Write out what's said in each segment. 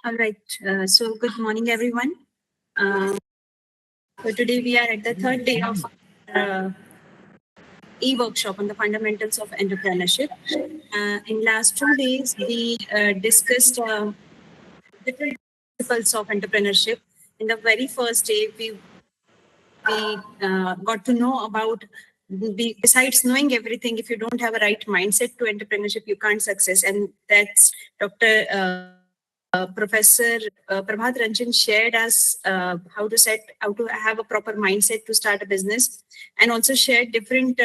All right. So good morning, everyone. So today we are at the third day of e-workshop on the fundamentals of entrepreneurship. In last 2 days, we discussed different principles of entrepreneurship. In the very first day, we got to know about besides knowing everything, if you don't have a right mindset to entrepreneurship, you can't success. And that's Dr. Professor Prabhat Ranjan shared us how to have a proper mindset to start a business, and also shared different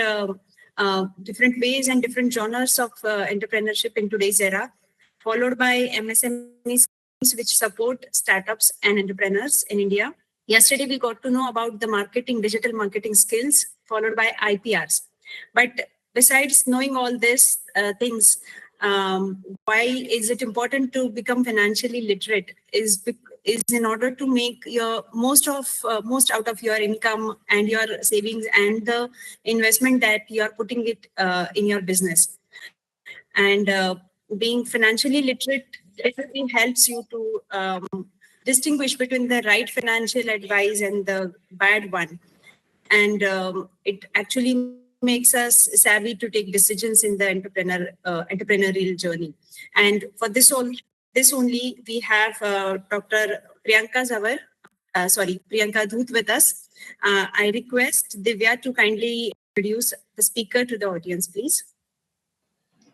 ways and different genres of entrepreneurship in today's era, followed by MSME schemes which support startups and entrepreneurs in India. Yesterday, we got to know about the digital marketing skills, followed by IPRs. But besides knowing all these things, why is it important to become financially literate? Is in order to make your most out of your income and your savings and the investment that you are putting it in your business. And being financially literate definitely helps you to distinguish between the right financial advice and the bad one. And it actually makes us savvy to take decisions in the entrepreneurial journey. And for this only, we have Dr. Priyanka Dhoot with us. I request Divya to kindly introduce the speaker to the audience, please.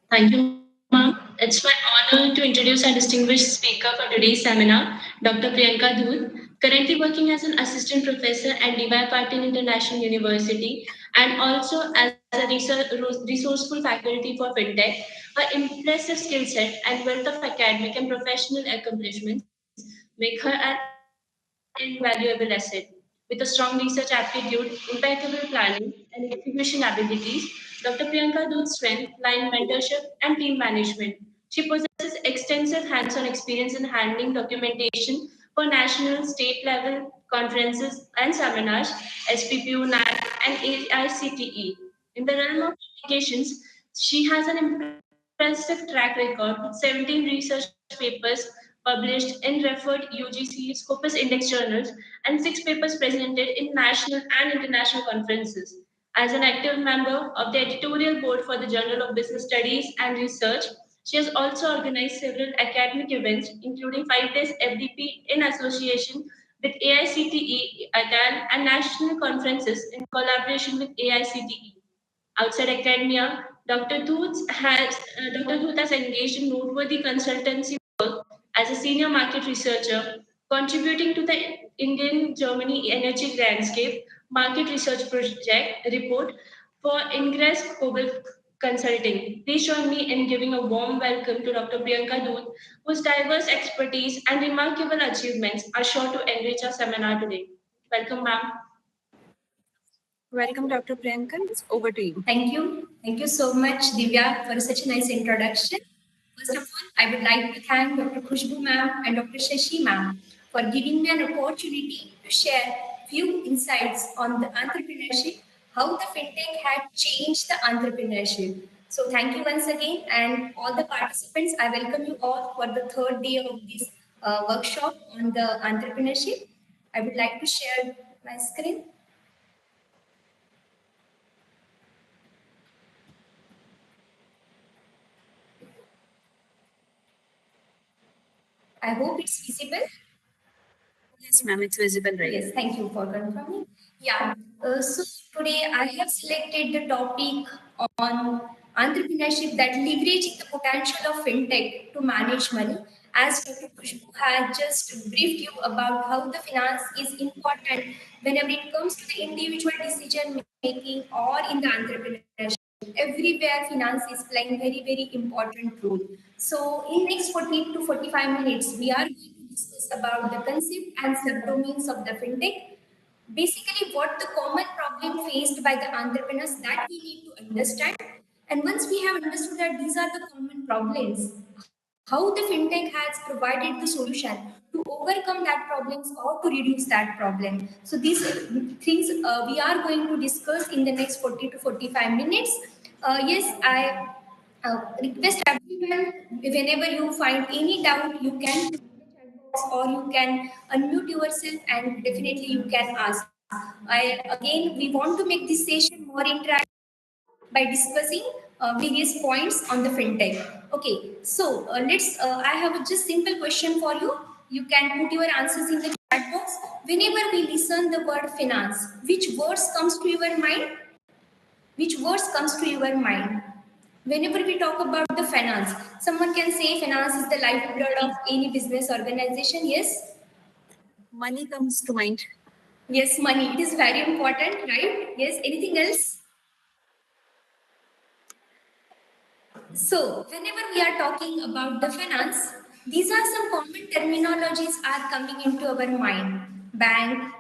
Thank you, ma'am. It's my honor to introduce our distinguished speaker for today's seminar, Dr. Priyanka Dhoot, currently working as an assistant professor at DYPIU International University and also as a resourceful faculty for FinTech. Her impressive skill set and wealth of academic and professional accomplishments make her an invaluable asset. With a strong research aptitude, impeccable planning, and execution abilities, Dr. Priyanka Dhoot's strength lie in mentorship and team management. She possesses extensive hands-on experience in handling documentation for national, state level conferences and seminars, SPPU, NAC, and AICTE. In the realm of publications, she has an impressive track record with 17 research papers published in referred UGC Scopus Index journals and 6 papers presented in national and international conferences. As an active member of the editorial board for the Journal of Business Studies and Research, she has also organized several academic events, including 5 days FDP in association with AICTE, ATAL, and national conferences in collaboration with AICTE. Outside academia, Dr. Dhoot has engaged in noteworthy consultancy work as a senior market researcher, contributing to the Indian Germany Energy Landscape Market Research Project report for Ingress Global Consulting. Please join me in giving a warm welcome to Dr. Priyanka Dhoot, whose diverse expertise and remarkable achievements are sure to enrich our seminar today. Welcome, ma'am. Welcome, Dr. Priyanka. It's over to you. Thank you. Thank you so much, Divya, for such a nice introduction. First of all, I would like to thank Dr. Khushbu ma'am and Dr. Shashi ma'am for giving me an opportunity to share few insights on the entrepreneurship, how the FinTech had changed the entrepreneurship. So thank you once again, and all the participants. I welcome you all for the third day of this workshop on the entrepreneurship. I would like to share my screen. I hope it's visible. Yes, ma'am, it's visible, right? Yes, thank you for confirming. Yeah, so today I have selected the topic on entrepreneurship that leveraging the potential of fintech to manage money. As Dr. Khushbu had just briefed you about how the finance is important whenever it comes to the individual decision making or in the entrepreneurship. Everywhere finance is playing very important role. So in next 40 to 45 minutes, we are going to discuss about the concept and subdomains of the fintech. Basically, what the common problem faced by the entrepreneurs that we need to understand. And once we have understood that these are the common problems, how the fintech has provided the solution to overcome that problems or to reduce that problem. So these things we are going to discuss in the next 40 to 45 minutes. Yes, I request everyone, whenever you find any doubt, you can or you can unmute yourself and definitely you can ask. Again, we want to make this session more interactive by discussing various points on the fintech. Okay, so I have a just simple question for you. You can put your answers in the chat box. Whenever we listen the word finance, which words comes to your mind? Which words comes to your mind? Whenever we talk about the finance, someone can say finance is the lifeblood of any business organization. Yes? Money comes to mind. Yes, money. It is very important, right? Yes. Anything else? So, whenever we are talking about the finance, these are some common terminologies are coming into our mind. Bank,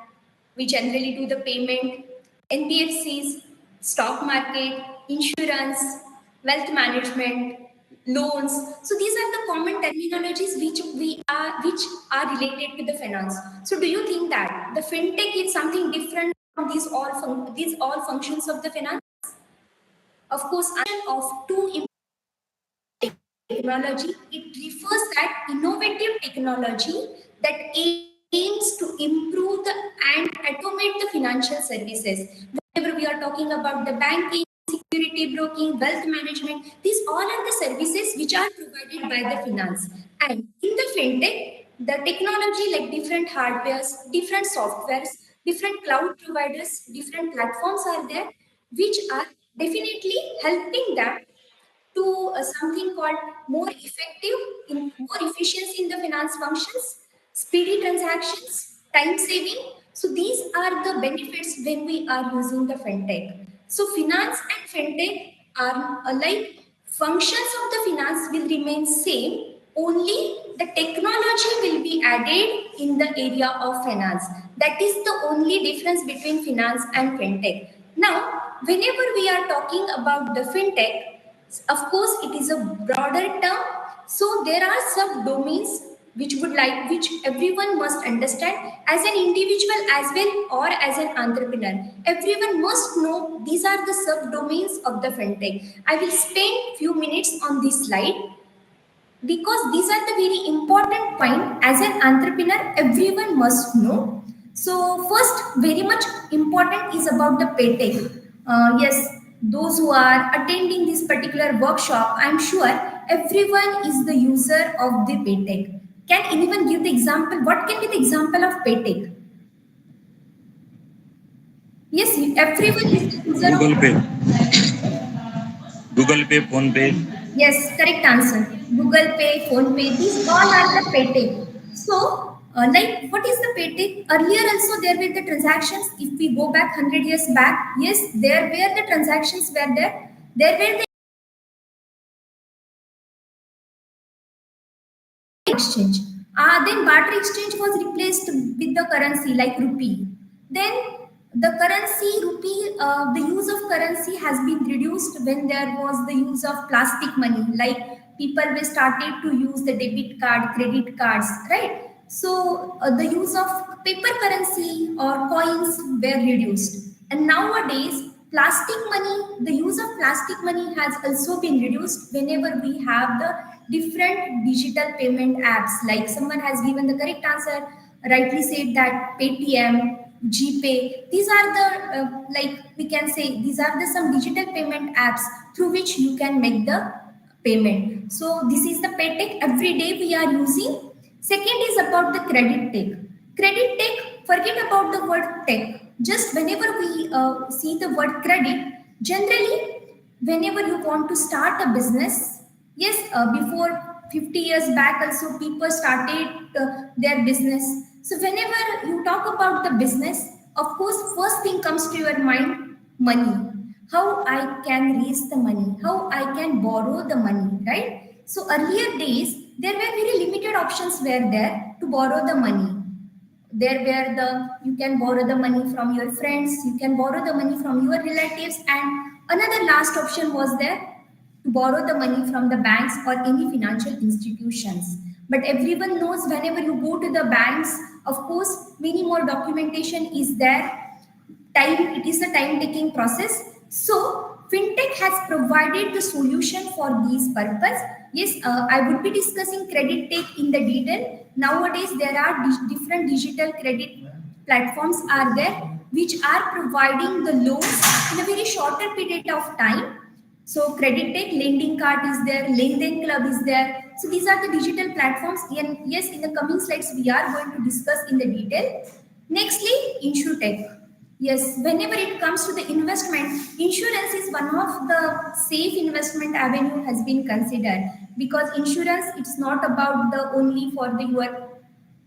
we generally do the payment, NBFCs, stock market, insurance, wealth management, loans. So these are the common terminologies which are related to the finance. So do you think that the fintech is something different from these all functions of the finance? Of course, of two technology, it refers that innovative technology that aims to improve and automate the financial services. Whenever we are talking about the banking, security broking, wealth management, these all are the services which are provided by the finance. And in the fintech, the technology like different hardwares, different softwares, different cloud providers, different platforms are there, which are definitely helping them to something called more effective, more efficiency in the finance functions, speedy transactions, time saving. So these are the benefits when we are using the fintech. So finance and fintech are alike. Functions of the finance will remain same. Only the technology will be added in the area of finance. That is the only difference between finance and fintech. Now, whenever we are talking about the fintech, of course, it is a broader term. So there are subdomains which everyone must understand as an individual as well or as an entrepreneur. Everyone must know these are the subdomains of the fintech. I will spend few minutes on this slide because these are the very important point as an entrepreneur everyone must know. So first very much important is about the paytech. Yes, those who are attending this particular workshop, I'm sure everyone is the user of the paytech. Can anyone give the example? What can be the example of paytech? Yes, everyone is the user Google of Pay, Google Pay, Phone Pay. Yes, correct answer. Google Pay, Phone Pay, these all are the paytech. So, like, what is the paytech? Earlier also there were the transactions. If we go back 100 years back, yes, there were the transactions were there. There were the exchange. Then barter exchange was replaced with the currency like rupee. Then the currency rupee, the use of currency has been reduced when there was the use of plastic money. Like people were started to use the debit card, credit cards, right? So the use of paper currency or coins were reduced. And nowadays, plastic money, the use of plastic money has also been reduced whenever we have the different digital payment apps. Like someone has given the correct answer, rightly said that Paytm, GPay, these are the, like we can say, these are the some digital payment apps through which you can make the payment. So this is the paytech every day we are using. Second is about the credit tech. Credit tech, forget about the word tech. Just whenever we see the word credit, generally, whenever you want to start a business, yes, before 50 years back also people started their business. So whenever you talk about the business, of course, first thing comes to your mind, money. How I can raise the money, how I can borrow the money, right? So earlier days, there were very limited options were there to borrow the money. There were the, you can borrow the money from your friends, you can borrow the money from your relatives, and another last option was there to borrow the money from the banks or any financial institutions. But everyone knows whenever you go to the banks, of course, many more documentation is there. Time, it is a time taking process. So FinTech has provided the solution for these purpose. Yes, I would be discussing credit tech in the detail. Nowadays, there are different digital credit platforms are there which are providing the loans in a very shorter period of time. So credit tech, lending card is there, Lending Club is there. So these are the digital platforms. And yes, in the coming slides, we are going to discuss in the detail. Nextly, InsurTech. Yes, whenever it comes to the investment, insurance is one of the safe investment avenue has been considered, because insurance it's not about the only for the your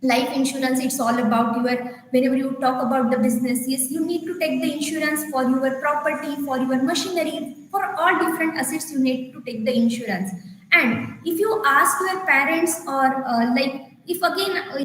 life insurance. It's all about your, whenever you talk about the business, yes, you need to take the insurance for your property, for your machinery, for all different assets you need to take the insurance. And if you ask your parents or like if again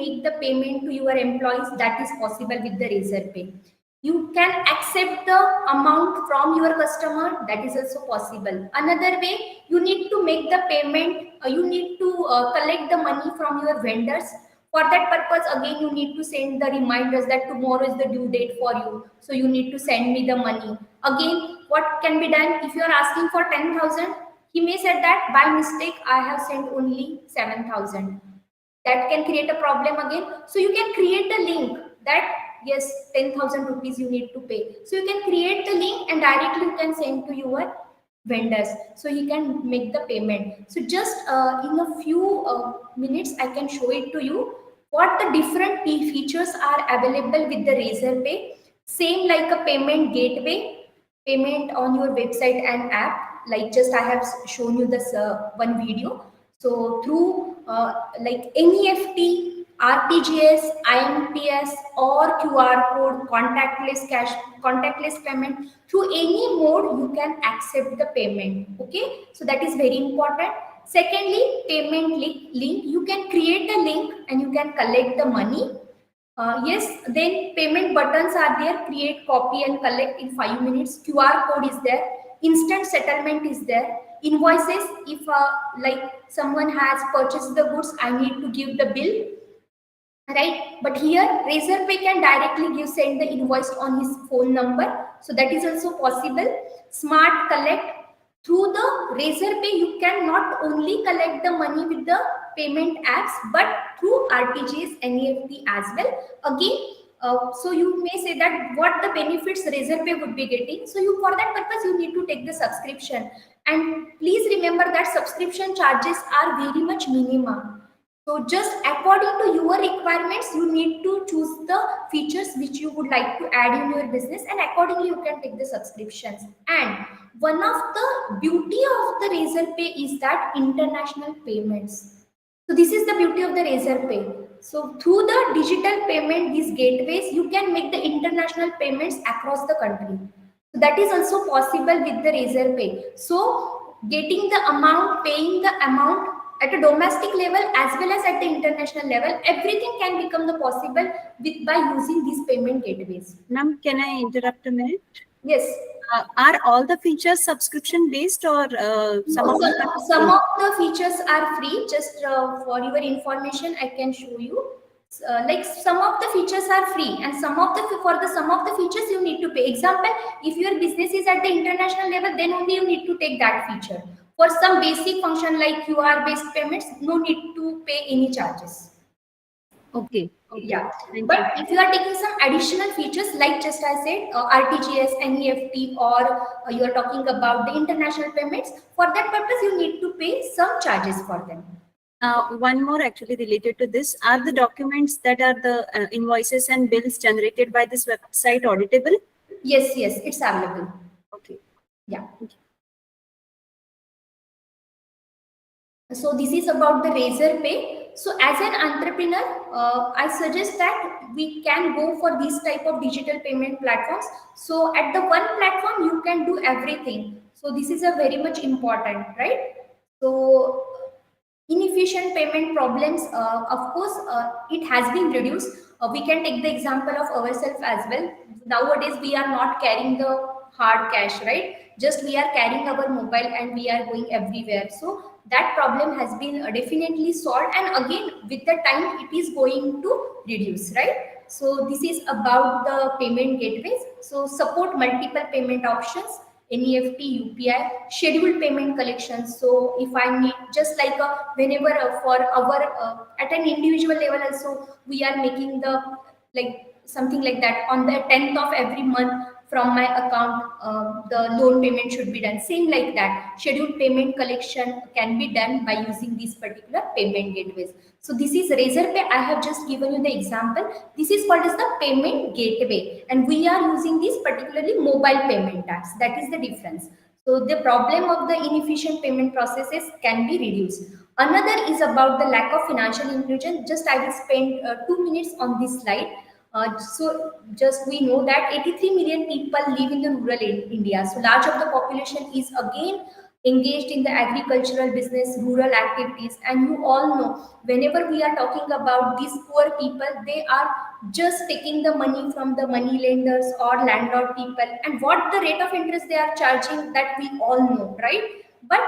make the payment to your employees, that is possible with the Razorpay. You can accept the amount from your customer, that is also possible. Another way, you need to make the payment, you need to collect the money from your vendors. For that purpose, again, you need to send the reminders that tomorrow is the due date for you. So you need to send me the money. Again, what can be done? If you are asking for 10,000, he may say that by mistake, I have sent only 7,000. That can create a problem again. So you can create a link that yes, 10,000 rupees you need to pay. So you can create the link and directly you can send to your vendors, so you can make the payment. So just in a few minutes I can show it to you what the different features are available with the Razorpay. Same like a payment gateway, payment on your website and app, like just I have shown you this one video. So through like NEFT, RTGS, IMPS, or QR code, contactless cash, contactless payment, through any mode you can accept the payment. Okay, so that is very important. Secondly, payment link. You can create a link and you can collect the money. Yes, then payment buttons are there, create, copy and collect in 5 minutes. QR code is there, instant settlement is there. Invoices, if like someone has purchased the goods, I need to give the bill, right? But here Razorpay can directly send the invoice on his phone number, so that is also possible. Smart collect. Through the Razorpay, you can not only collect the money with the payment apps, but through RTGS, NEFT as well. Again, so you may say that what the benefits Razorpay would be getting. So you, for that purpose, you need to take the subscription. And please remember that subscription charges are very much minimum. So just according to your requirements, you need to choose the features which you would like to add in your business, and accordingly you can take the subscriptions. And one of the beauty of the Razorpay is that international payments. So this is the beauty of the Razorpay. So through the digital payment, these gateways, you can make the international payments across the country. So that is also possible with the Razorpay. So getting the amount, paying the amount at a domestic level as well as at the international level, everything can become the possible with by using these payment gateways. Ma'am, can I interrupt a minute? Yes. Are all the features subscription based, or some of the features are free? Just for your information, I can show you. Like some of the features are free, and some of the features you need to pay. Example, if your business is at the international level, then only you need to take that feature. For some basic function like QR based payments, no need to pay any charges. Okay. Yeah, but if you are taking some additional features, like just I said, RTGS, NEFT, or you are talking about the international payments, for that purpose you need to pay some charges for them. One more actually related to this: are the documents that are the invoices and bills generated by this website auditable? Yes, it's available. Okay. Yeah. So this is about the Razorpay. So as an entrepreneur, I suggest that we can go for these type of digital payment platforms. So at the one platform, you can do everything. So this is a very much important, right? So inefficient payment problems, of course, it has been reduced. We can take the example of ourselves as well. Nowadays, we are not carrying the hard cash, right? Just we are carrying our mobile and we are going everywhere. So that problem has been definitely solved, and again with the time it is going to reduce, right? So this is about the payment gateways. So support multiple payment options, NEFT, UPI, scheduled payment collections. So if I need, just like whenever for our at an individual level also, we are making the like something like that on the 10th of every month from my account, the loan payment should be done. Same like that, scheduled payment collection can be done by using these particular payment gateways. So this is Razorpay. I have just given you the example. This is called as the payment gateway, and we are using these particularly mobile payment apps. That is the difference. So the problem of the inefficient payment processes can be reduced. Another is about the lack of financial inclusion. Just I will spend 2 minutes on this slide. So just we know that 83 million people live in the rural India. So large of the population is again engaged in the agricultural business, rural activities. And you all know, whenever we are talking about these poor people, they are just taking the money from the money lenders or landlord people. And what the rate of interest they are charging, that we all know, right? But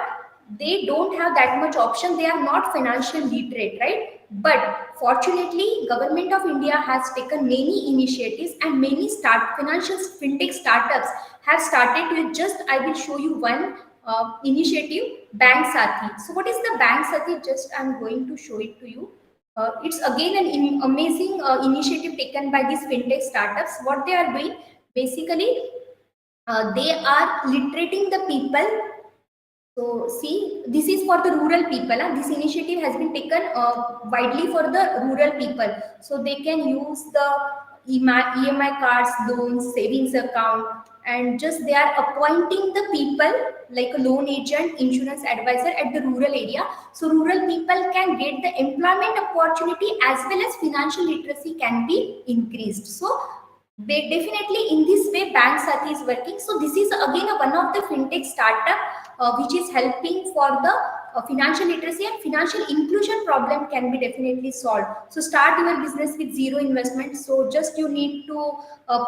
they don't have that much option. They are not financial literate, right? But fortunately, government of India has taken many initiatives, and many financial fintech startups have started with, just I will show you one initiative, Bank Sathi. So what is the Bank Sathi? Just I'm going to show it to you. It's again an amazing initiative taken by these fintech startups. What they are doing, basically, they are literating the people. So see, this is for the rural people. This initiative has been taken widely for the rural people. So they can use the EMI cards, loans, savings account, and just they are appointing the people like a loan agent, insurance advisor at the rural area. So rural people can get the employment opportunity, as well as financial literacy can be increased. So they definitely, in this way, Bank Sathi is working. So this is again one of the fintech startup which is helping for the financial literacy and financial inclusion problem can be definitely solved. So start your business with zero investment. So just you need to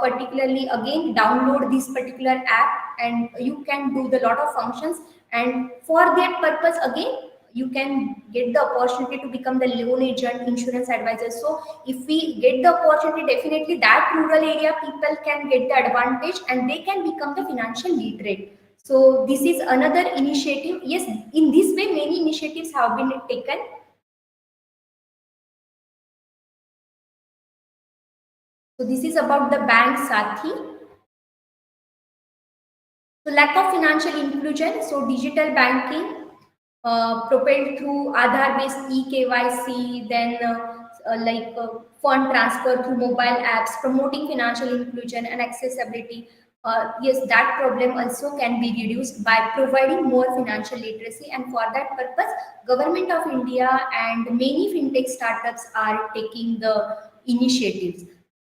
particularly again download this particular app, and you can do the lot of functions. And for that purpose, again, you can get the opportunity to become the loan agent, insurance advisor. So if we get the opportunity, definitely that rural area people can get the advantage and they can become the financial literate. So this is another initiative. Yes, in this way, many initiatives have been taken. So this is about the Bank Sathi. So lack of financial inclusion. So digital banking propelled through Aadhaar-based eKYC, then fund transfer through mobile apps, promoting financial inclusion and accessibility. Yes, that problem also can be reduced by providing more financial literacy, and for that purpose, Government of India and many fintech startups are taking the initiatives.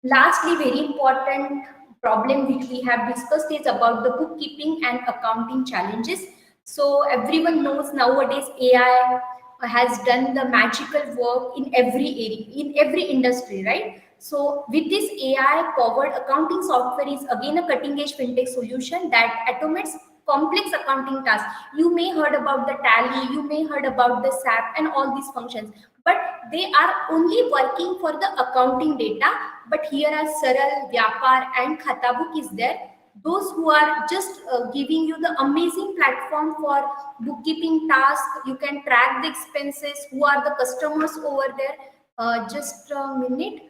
Lastly, very important problem which we have discussed is about the bookkeeping and accounting challenges. So everyone knows nowadays AI has done the magical work in every area, in every industry, right? So with this AI powered accounting software is again a cutting edge fintech solution that automates complex accounting tasks. You may heard about the tally, you may heard about the SAP and all these functions, but they are only working for the accounting data. But here are Saral, Vyapar and Khatabook is there. Those who are just giving you the amazing platform for bookkeeping tasks. You can track the expenses, who are the customers over there. Just a minute.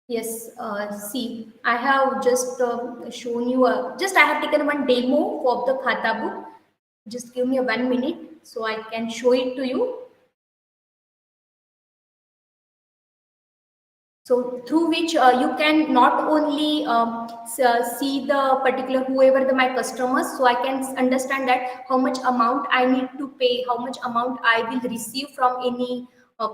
Yes, see, I have just shown you I have taken one demo of the Khata book. Just give me 1 minute so I can show it to you. So through which you can not only see the particular whoever my customers, so I can understand that how much amount I need to pay, how much amount I will receive from any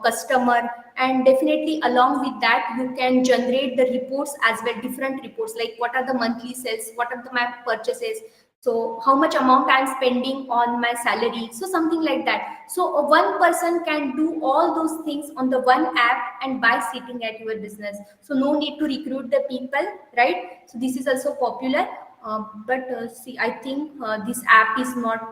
customer, and definitely along with that you can generate the reports as well, different reports like what are the monthly sales, what are my purchases, so how much amount I'm spending on my salary, so something like that. So one person can do all those things on the one app and by sitting at your business. So no need to recruit the people, right? So this is also popular. But see, I think this app is not,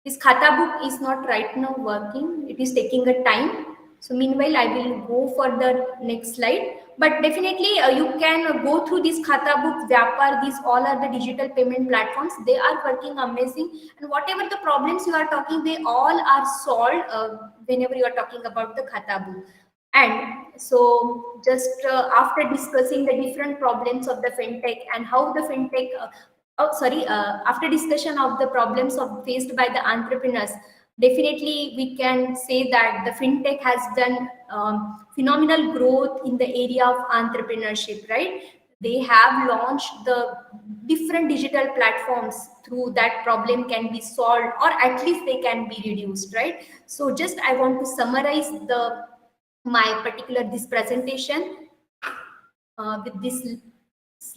this Khata book is not right now working. It is taking a time. So meanwhile, I will go for the next slide. But definitely, you can go through this Khata book, Vyapar. These all are the digital payment platforms. They are working amazing. And whatever the problems you are talking, they all are solved whenever you are talking about the Khata book. And so, just after discussing the different problems of the fintech and how the fintech after discussion of the problems faced by the entrepreneurs, definitely we can say that the fintech has done phenomenal growth in the area of entrepreneurship, right? They have launched the different digital platforms through that problem can be solved, or at least they can be reduced, right? So just I want to summarize my particular this presentation with this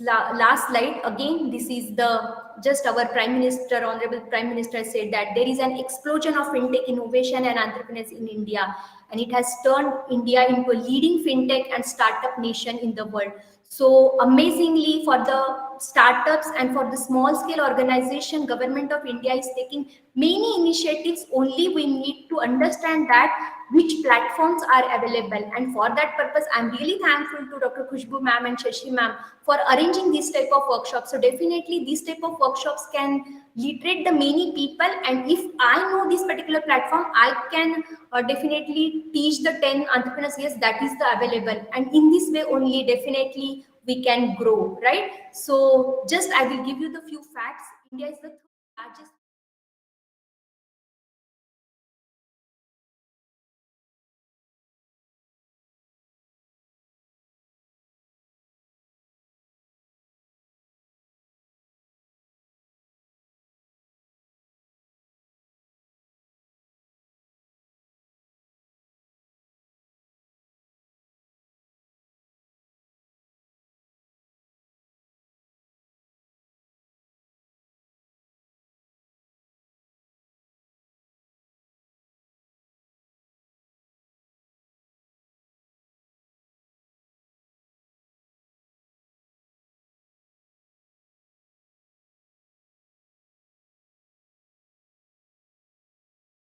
last slide again. This is the just our prime minister, honorable prime minister said that there is an explosion of fintech innovation and entrepreneurs in India, and it has turned India into a leading fintech and startup nation in the world. So amazingly, for the startups and for the small scale organization, government of India is taking many initiatives. Only we need to understand that which platforms are available, and for that purpose I'm really thankful to Dr. Khushbu ma'am and Shashi ma'am for arranging this type of workshops. So definitely these type of workshops can literate the many people, and if I know this particular platform, I can definitely teach the 10 entrepreneurs. Yes, that is the available, and in this way only definitely we can grow, right? So just I will give you the few facts. India is the third largest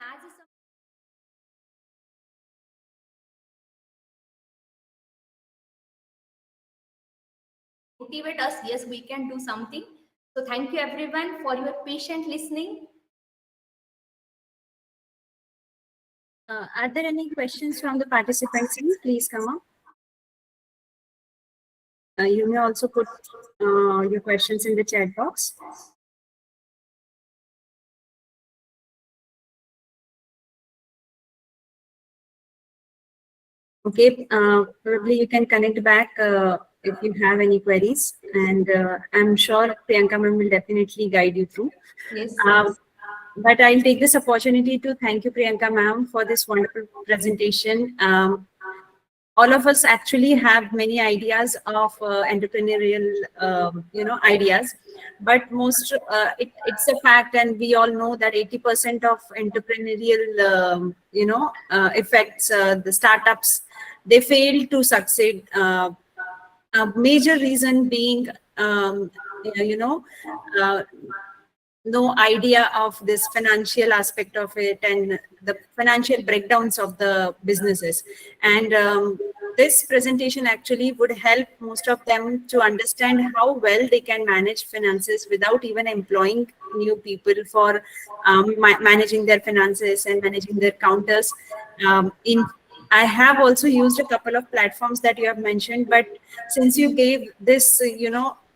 has a motivate us. Yes, we can do something. So thank you everyone for your patient listening. Are there any questions from the participants? Please come up. You may also put your questions in the chat box. Okay, probably you can connect back if you have any queries, and I'm sure Priyanka ma'am will definitely guide you through. Yes. But I'll take this opportunity to thank you, Priyanka ma'am, for this wonderful presentation. All of us actually have many ideas of entrepreneurial, ideas, but most it's a fact, and we all know that 80% of entrepreneurial, affects the startups. They fail to succeed. A major reason being, you know, uh, no idea of this financial aspect of it and the financial breakdowns of the businesses. And this presentation actually would help most of them to understand how well they can manage finances without even employing new people for managing their finances and managing their counters. I have also used a couple of platforms that you have mentioned, but since you gave this,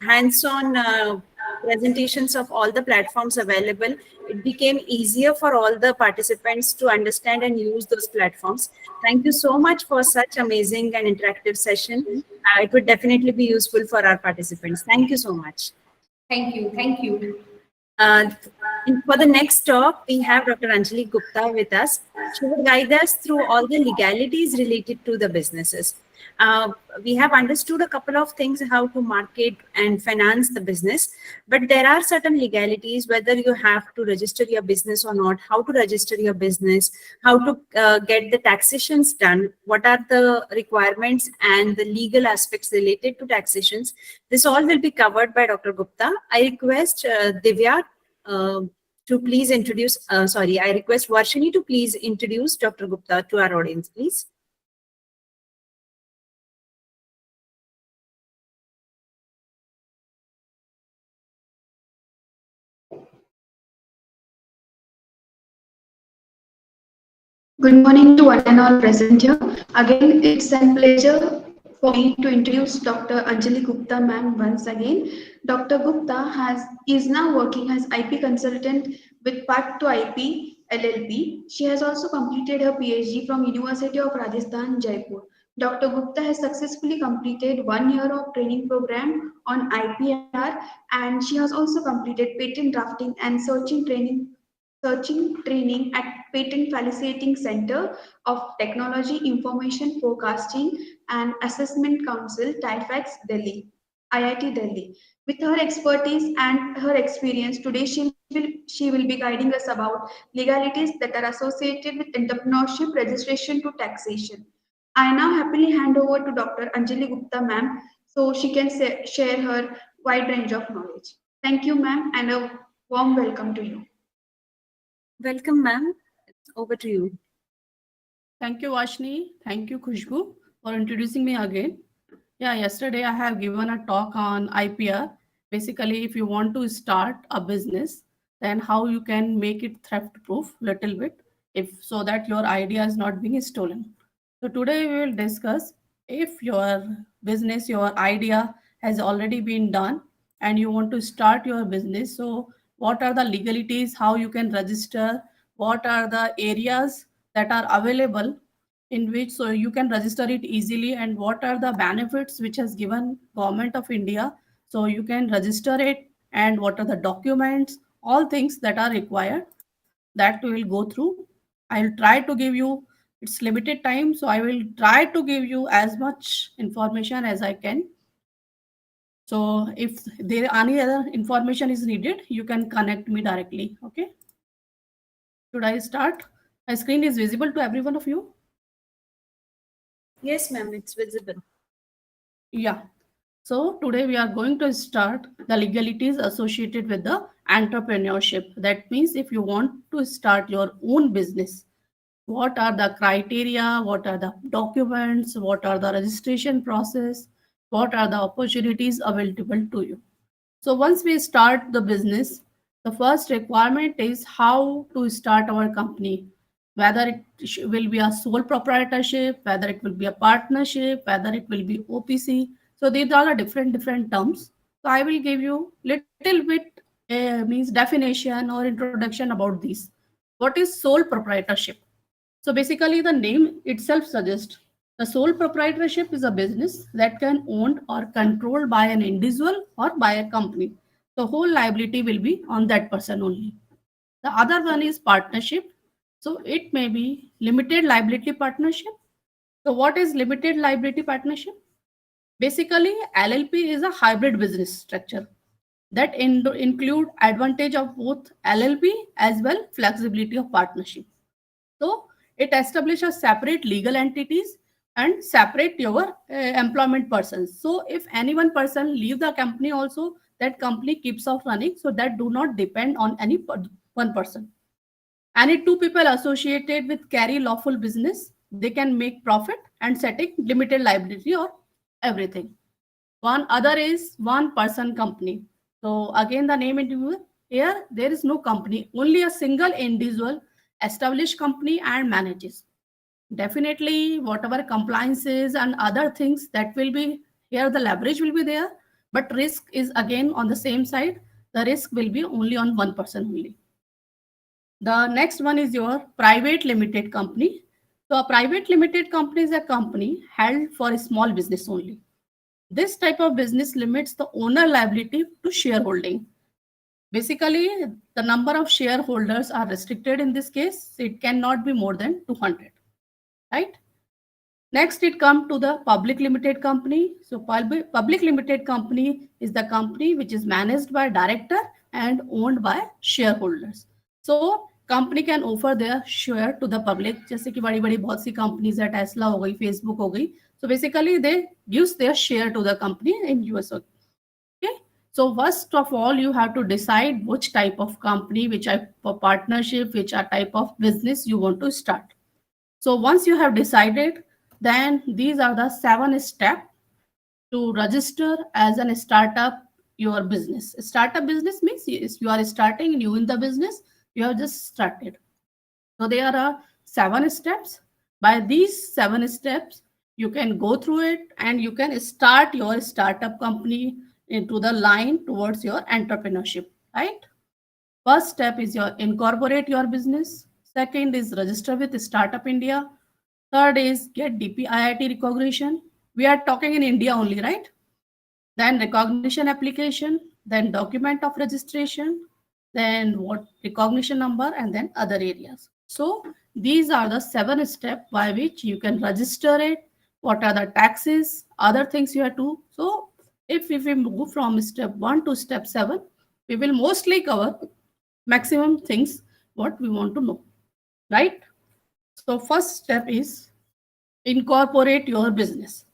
hands-on presentations of all the platforms available, it became easier for all the participants to understand and use those platforms. Thank you so much for such amazing and interactive session. It would definitely be useful for our participants. Thank you so much. Thank you. Thank you. For the next talk, we have Dr. Anjali Gupta with us. She will guide us through all the legalities related to the businesses. We have understood a couple of things, how to market and finance the business, but there are certain legalities, whether you have to register your business or not, how to register your business, how to get the taxations done, what are the requirements and the legal aspects related to taxations. This all will be covered by Dr. Gupta. I request Divya to please introduce, I request Varshini to please introduce Dr. Gupta to our audience, please. Good morning to one and all present here. Again, it's a pleasure for me to introduce Dr. Anjali Gupta ma'am once again. Dr. Gupta is now working as IP consultant with Part 2 IP LLP. She has also completed her PhD from University of Rajasthan, Jaipur. Dr. Gupta has successfully completed 1 year of training program on IPR, and she has also completed patent drafting and searching training at Patent Facilitating Center of Technology Information Forecasting and Assessment Council, TIFAX, Delhi. IIT Delhi. With her expertise and her experience, today she will be guiding us about legalities that are associated with entrepreneurship, registration to taxation. I now happily hand over to Dr. Anjali Gupta, ma'am, so she can share her wide range of knowledge. Thank you, ma'am, and a warm welcome to you. Welcome, ma'am. Over to you. Thank you, Vashni. Thank you, Khushbu, for introducing me again. Yeah, yesterday I have given a talk on IPR. Basically, if you want to start a business, then how you can make it theft proof little bit, if so that your idea is not being stolen. So today we will discuss if your business, your idea has already been done and you want to start your business. So what are the legalities, how you can register, what are the areas that are available in which so you can register it easily, and what are the benefits which has given government of India so you can register it, and what are the documents, all things that are required, that we will go through. I'll try to give you, it's limited time, so I will try to give you as much information as I can. So if there any other information is needed, you can connect me directly. Okay, should I start? My screen is visible to every one of you. Yes, ma'am, it's visible. Yeah. So today we are going to start the legalities associated with the entrepreneurship. That means if you want to start your own business, what are the criteria, what are the documents, what are the registration process, what are the opportunities available to you. So once we start the business, the first requirement is how to start our company. Whether it will be a sole proprietorship, whether it will be a partnership, whether it will be OPC. So these are the different terms. So I will give you little bit means definition or introduction about these. What is sole proprietorship? So basically, the name itself suggests the sole proprietorship is a business that can owned or controlled by an individual or by a company. The whole liability will be on that person only. The other one is partnership. So it may be limited liability partnership. So what is limited liability partnership? Basically, LLP is a hybrid business structure that include advantage of both LLP as well flexibility of partnership. So it establishes separate legal entities and separate your employment persons. So if any one person leave the company also, that company keeps off running. So that do not depend on any one person. Any two people associated with carry lawful business, they can make profit and setting limited liability or everything. One other is one person company. So again, the name individual. Here, there is no company, only a single individual established company and manages. Definitely, whatever compliances and other things that will be here, the leverage will be there, but risk is again on the same side. The risk will be only on one person only. The next one is your private limited company. So a private limited company is a company held for a small business only. This type of business limits the owner liability to shareholding. Basically, the number of shareholders are restricted in this case. It cannot be more than 200, right? Next, it comes to the public limited company. So public limited company is the company which is managed by director and owned by shareholders. So company can offer their share to the public. जैसे कि बड़ी बड़ी बहुत सी companies है, Tesla हो गई, Facebook हो गई. So basically they gives their share to the company in US. Okay. So first of all, you have to decide which type of company, which type of partnership, which type of business you want to start. So once you have decided, then these are the 7 steps to register as a startup your business. Startup business means you are starting new in the business, you have just started. So there are 7 steps. By these 7 steps, you can go through it and you can start your startup company into the line towards your entrepreneurship, right? First step is your incorporate your business. Second is register with Startup India. Third is get DPIIT recognition. We are talking in India only, right? Then recognition application, then document of registration, then what recognition number, and then other areas. So these are the 7 steps by which you can register it. What are the taxes, other things you have to. So If we move from step 1 to step 7, we will mostly cover maximum things what we want to know, right? So first step is incorporate your business.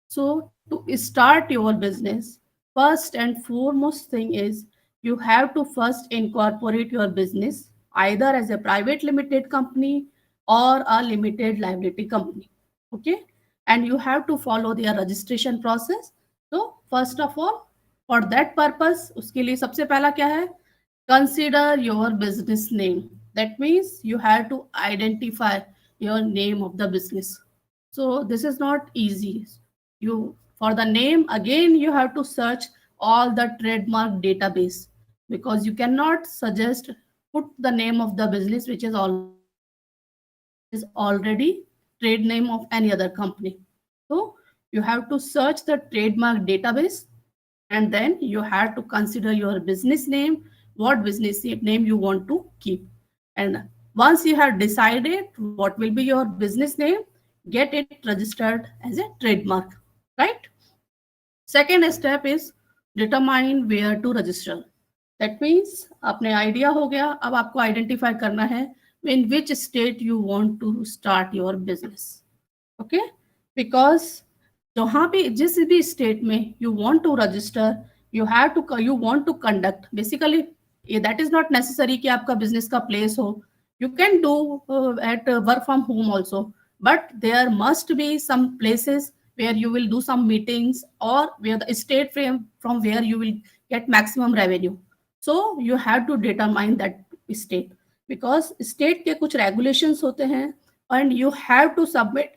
So to start your business, first and foremost thing is you have to first incorporate your business either as a private limited company or a limited liability company. Okay, and you have to follow their registration process. So first of all, for that purpose, उसके लिए सबसे पहला क्या है? Consider your business name. That means you have to identify your name of the business. So this is not easy. You, for the name, again you have to search all the trademark database, because you cannot suggest put the name of the business which is already trade name of any other company. So you have to search the trademark database, and then you have to consider your business name, what business name you want to keep. And once you have decided what will be your business name, get it registered as a trademark, right? Second step is determine where to register. That means अपने idea हो गया, अब आपको identify करना है in which state you want to start your business. Okay, because जहाँ भी जिस भी स्टेट में you want to register, you want to conduct basically, that is not necessary कि आपका business का place हो. You can do at work from home also, but there must be some places where you will do some meetings, or where the state from where you will get maximum revenue. So you have to determine that state, because state के कुछ regulations होते हैं, and you have to submit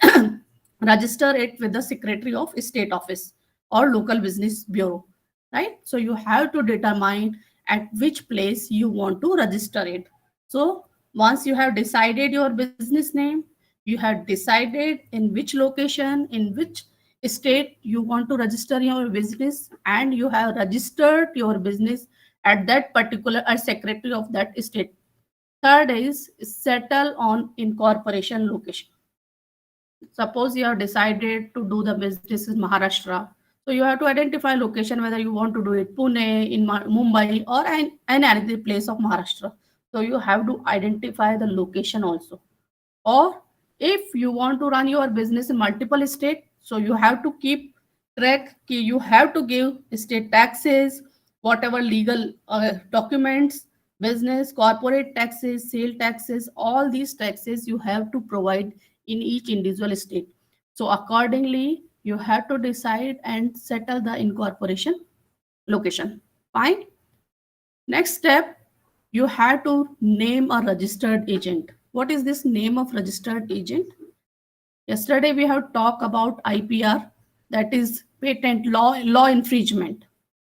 register it with the secretary of state office or local business bureau, right? So you have to determine at which place you want to register it. So once you have decided your business name, you have decided in which location, in which state you want to register your business, and you have registered your business at that particular secretary of that state. Third is settle on incorporation location. Suppose you have decided to do the business in Maharashtra, so you have to identify location, whether you want to do it Pune, in Mumbai, or any other place of Maharashtra. So you have to identify the location also. Or if you want to run your business in multiple states, so you have to keep track, you have to give state taxes, whatever legal documents, business, corporate taxes, sale taxes, all these taxes you have to provide in each individual state. So accordingly, you have to decide and settle the incorporation location. Fine. Next step, you have to name a registered agent. What is this name of registered agent? Yesterday we have talked about IPR, that is patent law infringement.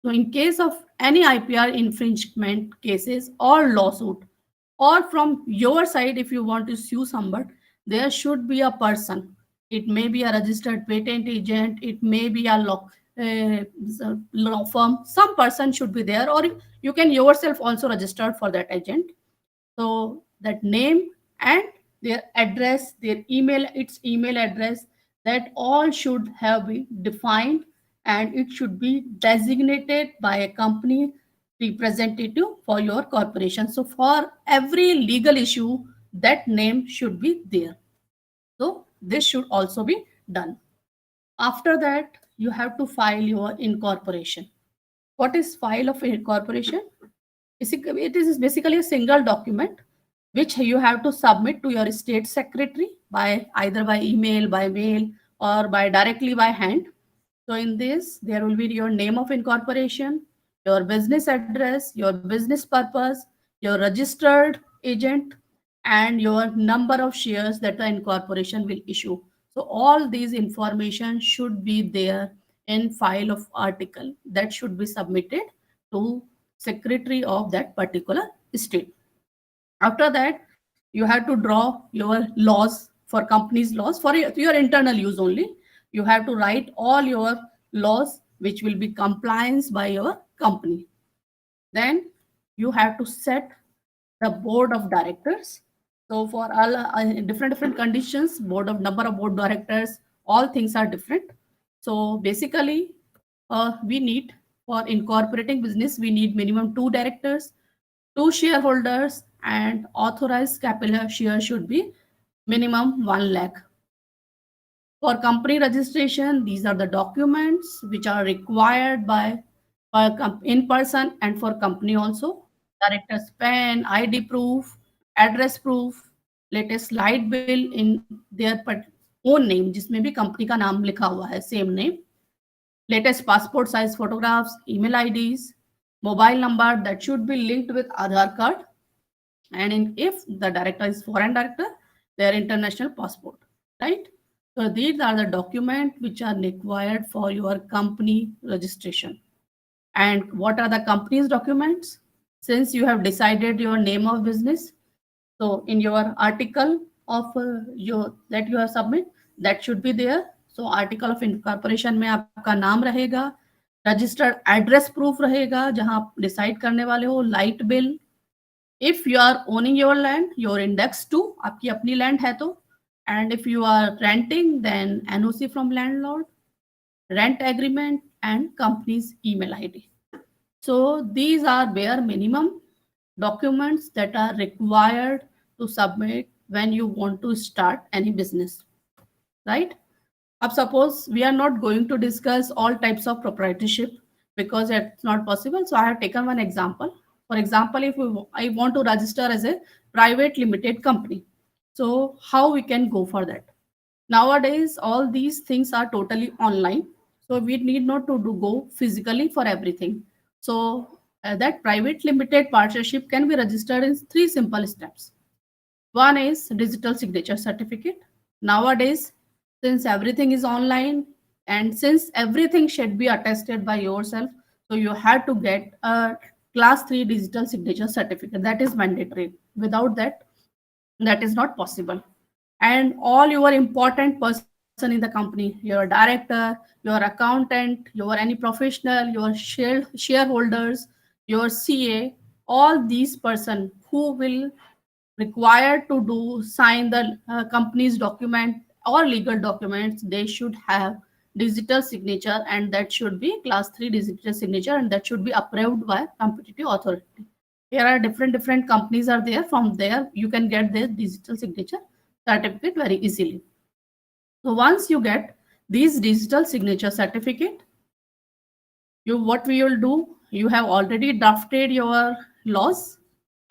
So in case of any IPR infringement cases or lawsuit, or from your side if you want to sue somebody, there should be a person. It may be a registered patent agent, it may be a law firm, some person should be there, or you can yourself also register for that agent. So that name and their address, their email, its email address, that all should have been defined, and it should be designated by a company representative for your corporation. So for every legal issue, that name should be there. So this should also be done. After that, you have to file your incorporation. What is file of incorporation? It is basically a single document which you have to submit to your state secretary by either by email, by mail, or by directly by hand. So in this, there will be your name of incorporation, your business address, your business purpose, your registered agent, and your number of shares that the incorporation will issue. So all these information should be there in file of article that should be submitted to secretary of that particular state. After that, you have to draw your laws for company's laws for your internal use only. You have to write all your laws which will be compliance by your company. Then you have to set the board of directors. So for all different conditions, number of board directors, all things are different. So basically, we need for incorporating business, we need minimum 2 directors, 2 shareholders, and authorized capital share should be minimum 1 lakh. For company registration, these are the documents which are required by in person and for company also. Director's PAN, ID proof, address proof, latest light bill in their own name, जिसमें भी company का नाम लिखा हुआ है, same name. Latest passport size photographs, email IDs, mobile number that should be linked with Aadhaar card. And if the director is foreign director, their international passport, right? So these are the documents which are required for your company registration. And what are the company's documents? Since you have decided your name of business, so in your article of that you have submit, that should be there. So article of incorporation में आपका नाम रहेगा, registered address proof रहेगा, जहां आप decide करने वाले हो, light bill. If you are owning your land, your index 2, आपकी अपनी land है तो, and if you are renting, then NOC from landlord, rent agreement, and company's email ID. So these are bare minimum documents that are required to submit when you want to start any business, right? अब suppose we are not going to discuss all types of proprietorship because it's not possible. So I have taken one example. For example, if I want to register as a private limited company, so how we can go for that? Nowadays, all these things are totally online. So we need not to go physically for everything. So that private limited partnership can be registered in 3 simple steps. One is digital signature certificate. Nowadays, since everything is online and since everything should be attested by yourself, so you have to get a class 3 digital signature certificate. That is mandatory. Without that, that is not possible. And all your important person in the company, your director, your accountant, your any professional, your shareholders, your CA, all these person who will required to do sign the company's document or legal documents, they should have digital signature, and that should be class 3 digital signature, and that should be approved by competitive authority. Here are different companies are there. From there you can get their digital signature certificate very easily. So once you get these digital signature certificate, what we will do, you have already drafted your laws,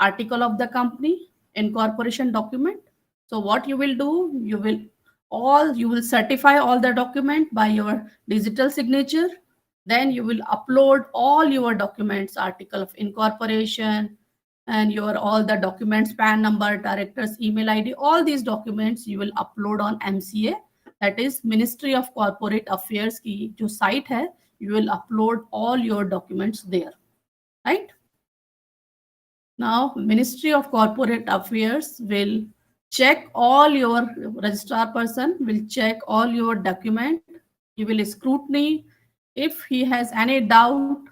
article of the company, incorporation document. So what you will do, you will certify all the document by your digital signature. Then you will upload all your documents, article of incorporation, and your all the documents, PAN number, director's email ID, all these documents you will upload on MCA, that is Ministry of Corporate Affairs की जो site है, you will upload all your documents there, right? Now, Ministry of Corporate Affairs will check all your registrar person will check all your document. He will scrutiny. If he has any doubt,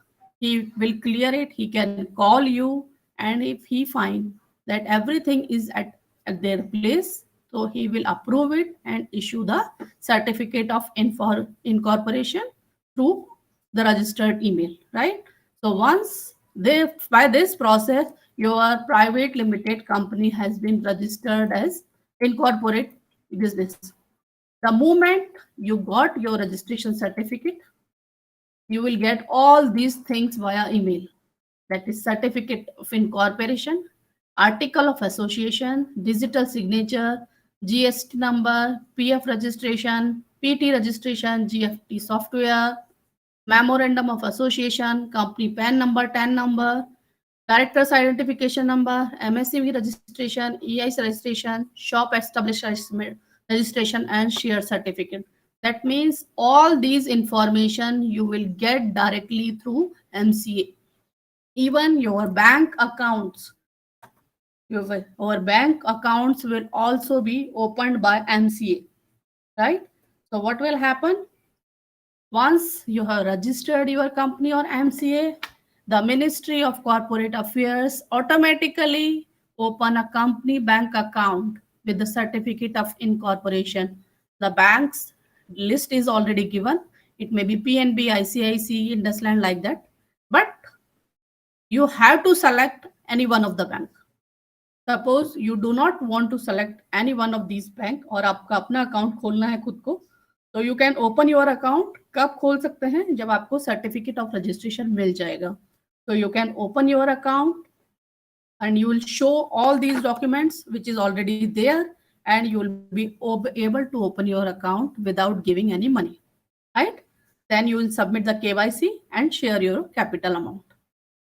he will clear it. He can call you, and if he find that everything is at their place, so he will approve it and issue the certificate of incorporation through the registered email, right? So once by this process, your private limited company has been registered as incorporate business. The moment you got your registration certificate, you will get all these things via email. That is certificate of incorporation, article of association, digital signature, GST number, PF registration, PT registration, GFT software, memorandum of association, company PAN number, TAN number, director's identification number, MSCV registration, EIS registration, shop establishment registration, and share certificate. That means all these information you will get directly through MCA. Even your bank accounts, our bank accounts will also be opened by MCA, right? So what will happen? Once you have registered your company on MCA, the Ministry of Corporate Affairs automatically open a company bank account with the certificate of incorporation. The bank's list is already given. It may be PNB, ICICI, IndusLand, like that. But you have to select any one of the bank. Suppose you do not want to select any one of these bank और आपका अपना account खोलना है खुद को, तो you can open your account. कब खोल सकते हैं? जब आपको certificate of registration मिल जाएगा. So you can open your account and you will show all these documents which is already there, and you will be able to open your account without giving any money, right? Then you will submit the KYC and share your capital amount.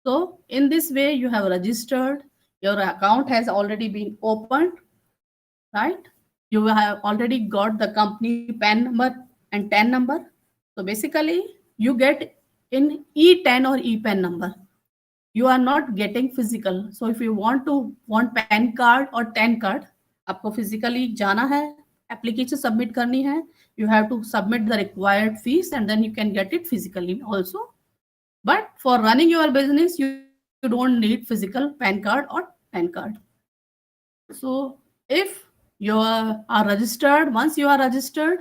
So in this way, you have registered, your account has already been opened, right? You have already got the company PAN number and TAN number. So basically, you get in E10 or EPAN number. You are not getting physical. So if you want PAN card or TAN card, आपको physically जाना है, application submit करनी है, you have to submit the required fees and then you can get it physically also. But for running your business, you don't need physical PAN card or TAN card. So if you are registered, once you are registered,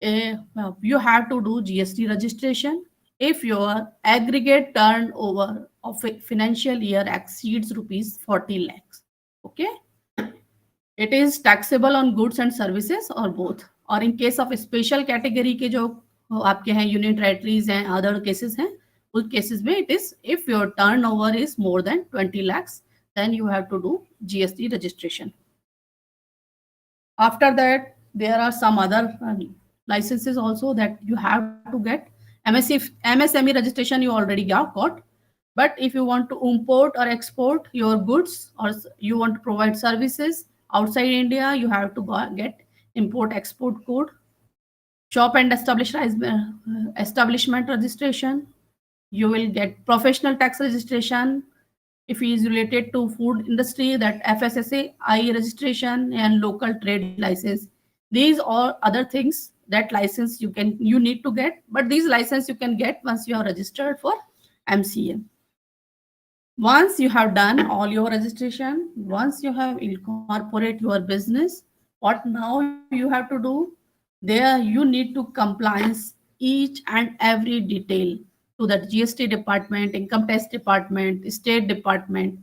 you have to do GST registration. If your aggregate turnover of a financial year exceeds rupees 40 lakhs, okay, it is taxable on goods and services or both. और in case of special category के जो आपके हैं union territories हैं, other cases हैं, उस cases में it is if your turnover is more than 20 lakhs, then you have to do GST registration. After that, there are some other licenses also that you have to get. MSME registration you already got. But if you want to import or export your goods or you want to provide services outside India, you have to get import-export code. Shop and establishment registration. You will get professional tax registration. If it is related to food industry, that FSSAI registration and local trade license. These are other things that license you need to get, but these license you can get once you are registered for MCA. Once you have done all your registration, once you have incorporate your business, what now you have to do? There you need to compliance each and every detail to the GST department, income tax department, state department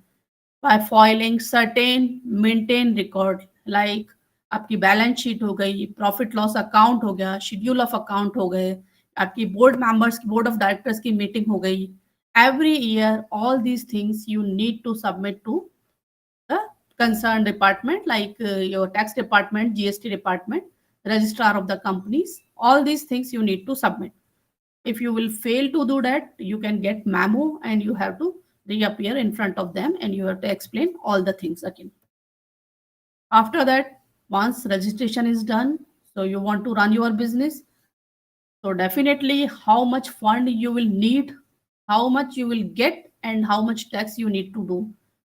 by filing certain maintain record like आपकी balance sheet हो गई, profit loss account हो गया, schedule of account हो गए, आपकी board members की board of directors की मीटिंग हो गई. Every year, all these things you need to submit to the concerned department like your tax department, GST department, registrar of the companies. All these things you need to submit. If you will fail to do that, you can get memo and you have to reappear in front of them and you have to explain all the things again. After that, once registration is done, so you want to run your business. So definitely how much fund you will need, how much you will get and how much tax you need to do.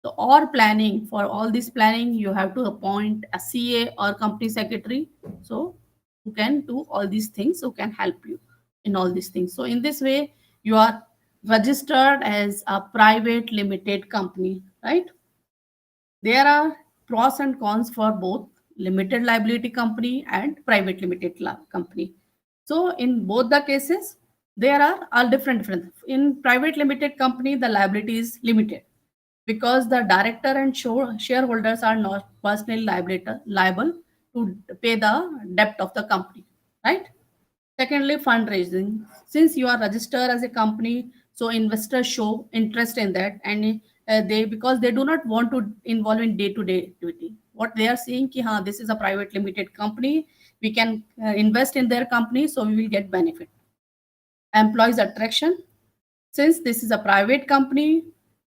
So or planning, for all this planning, you have to appoint a CA or company secretary. So who can do all these things, who can help you in all these things. So in this way, you are registered as a private limited company, right? There are pros and cons for both limited liability company and private limited company. So in both the cases, there are all different. In private limited company, the liability is limited because the director and shareholders are not personally liable to pay the debt of the company, right? Secondly, fundraising. Since you are registered as a company, so investors show interest in that, and because they do not want to involve in day-to-day activity. What they are saying, ki, haan, this is a private limited company, we can invest in their company, so we will get benefit. Employees attraction. Since this is a private company,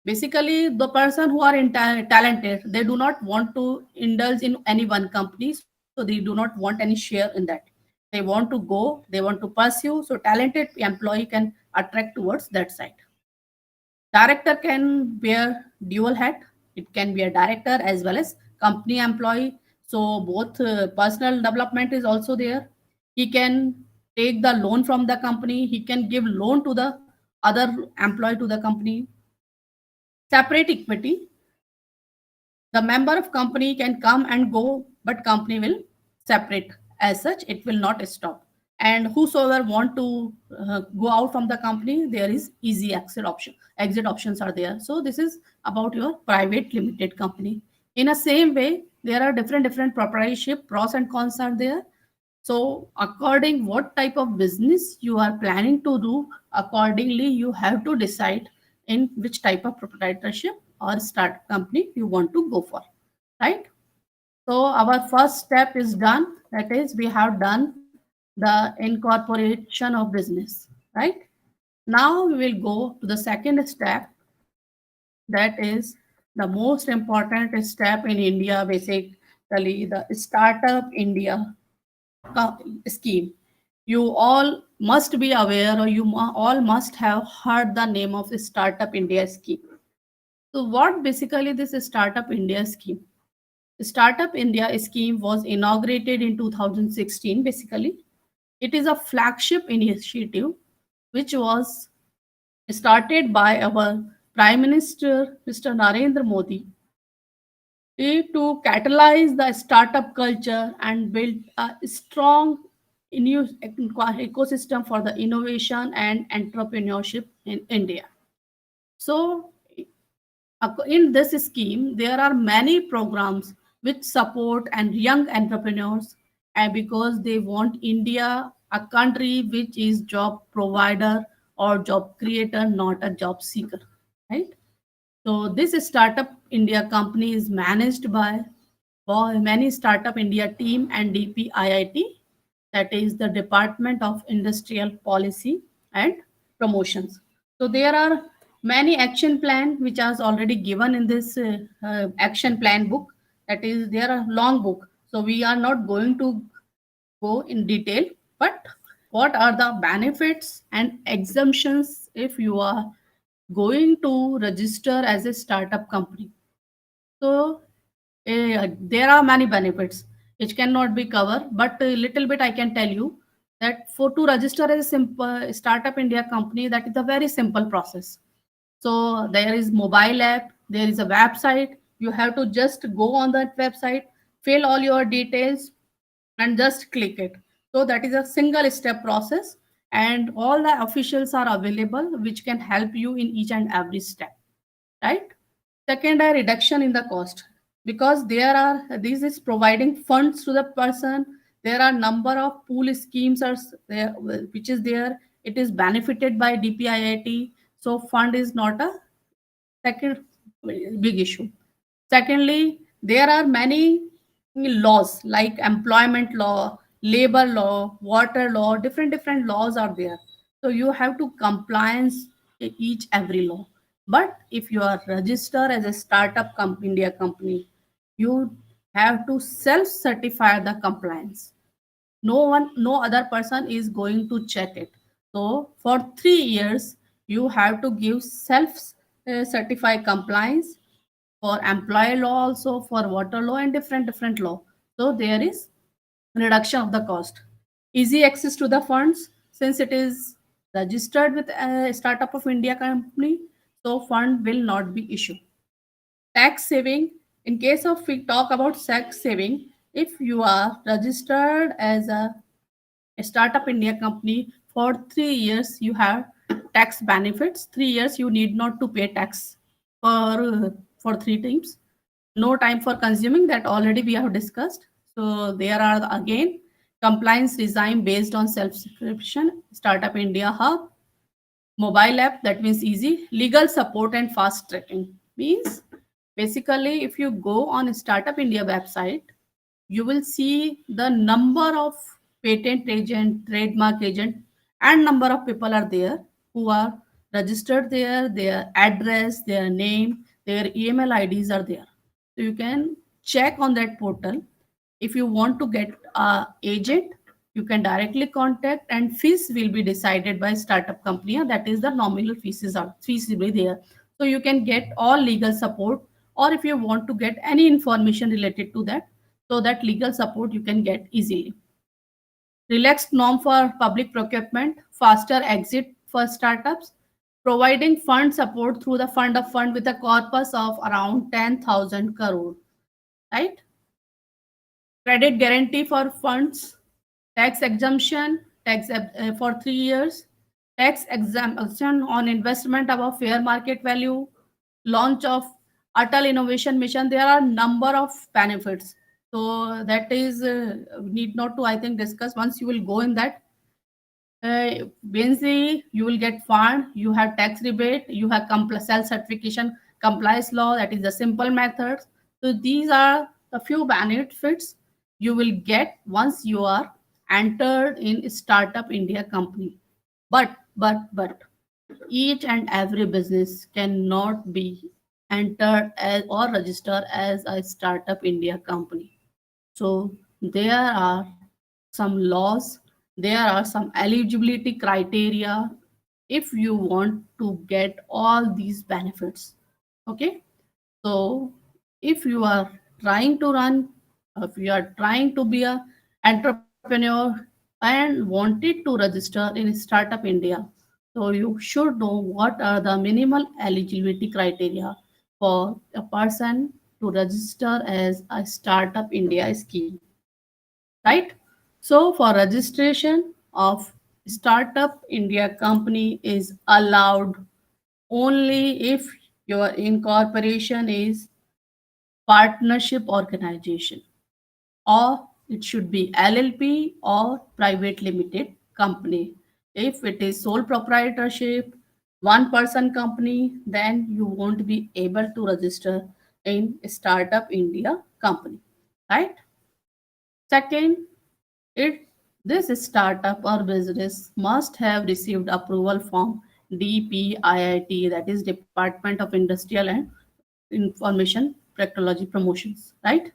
basically the person who are talented, they do not want to indulge in any one company, so they do not want any share in that. They want to go, they want to pursue, so talented employee can attract towards that side. Director can wear dual hat. It can be a director as well as company employee. So both personal development is also there. He can take the loan from the company. He can give loan to the other employee to the company. Separate equity. The member of company can come and go, but company will separate. As such, it will not stop. And whosoever want to go out from the company, there is easy exit options are there. So this is about your private limited company. In a same way, there are different proprietorship pros and cons are there. So according what type of business you are planning to do, accordingly you have to decide in which type of proprietorship or start company you want to go for, right? So our first step is done. That is, we have done the incorporation of business, right? Now we will go to the second step. That is the most important step in India, basically the Startup India scheme. You all must be aware, or all must have heard the name of the Startup India scheme. So what basically this Startup India scheme? Startup India scheme was inaugurated in 2016. Basically, it is a flagship initiative which was started by our Prime Minister Mr. Narendra Modi to catalyze the startup culture and build a strong ecosystem for the innovation and entrepreneurship in India. So in this scheme, there are many programs which support and young entrepreneurs, and because they want India a country which is job provider or job creator, not a job seeker, right? So this Startup India company is managed by many Startup India team and DPIIT, that is the Department of Industrial Policy and Promotions. So there are many action plan which are already given in this action plan book. That is, they are a long book. So we are not going to go in detail, but what are the benefits and exemptions if you are going to register as a startup company? So there are many benefits which cannot be covered, but a little bit I can tell you that for to register as a simple Startup India company, that is a very simple process. So there is mobile app, there is a website. You have to just go on that website, fill all your details, and just click it. So that is a single step process, and all the officials are available which can help you in each and every step, right? Second, a reduction in the cost, because there are this is providing funds to the person. There are number of pool schemes are there which is there. It is benefited by DPIIT, so fund is not a second big issue. Secondly, there are many laws like employment law, labor law, water law, different laws are there. So you have to compliance each every law. But if you are registered as a India company, you have to self-certify the compliance. No other person is going to check it. So for 3 years, you have to give self certify compliance for employee law, also for water law and different law. So there is reduction of the cost, easy access to the funds since it is registered with a Startup of India company, so fund will not be issued. Tax saving, in case of we talk about tax saving, if you are registered as a Startup India company for 3 years, you have tax benefits. 3 years you need not to pay tax for 3 times. No time for consuming, that already we have discussed. So there are again compliance regime based on self-subscription, Startup India Hub, mobile app, that means easy, legal support and fast tracking. Means basically if you go on Startup India website, you will see the number of patent agent, trademark agent, and number of people are there who are registered there, their address, their name, their email IDs are there. So you can check on that portal. If you want to get a agent, you can directly contact, and fees will be decided by startup company. That is the nominal fees will be there. So you can get all legal support, or if you want to get any information related to that, so that legal support you can get easily. Relaxed norm for public procurement, faster exit for startups, providing fund support through the fund of fund with a corpus of around 10,000 crore, right? Credit guarantee for funds, tax exemption, for 3 years, tax exemption on investment above fair market value, launch of Atal Innovation Mission. There are number of benefits. So that is need not to, I think, discuss. Once you will go in that, basically you will get fund, you have tax rebate, you have self certification compliance law, that is the simple method. So these are the few benefits you will get once you are entered in Startup India company. But each and every business cannot be entered as or registered as a Startup India company. So there are some laws, there are some eligibility criteria if you want to get all these benefits. Okay, so if you are trying to run, if you are trying to be a entrepreneur and wanted to register in Startup India, so you should know what are the minimal eligibility criteria for a person to register as a Startup India scheme, right? So for registration of Startup India company is allowed only if your incorporation is partnership organization, or it should be LLP or private limited company. If it is sole proprietorship, one person company, then you won't be able to register in Startup India company, right? Second, it this startup or business must have received approval from DPIIT, that is Department of Industrial and Information Technology Promotions, right?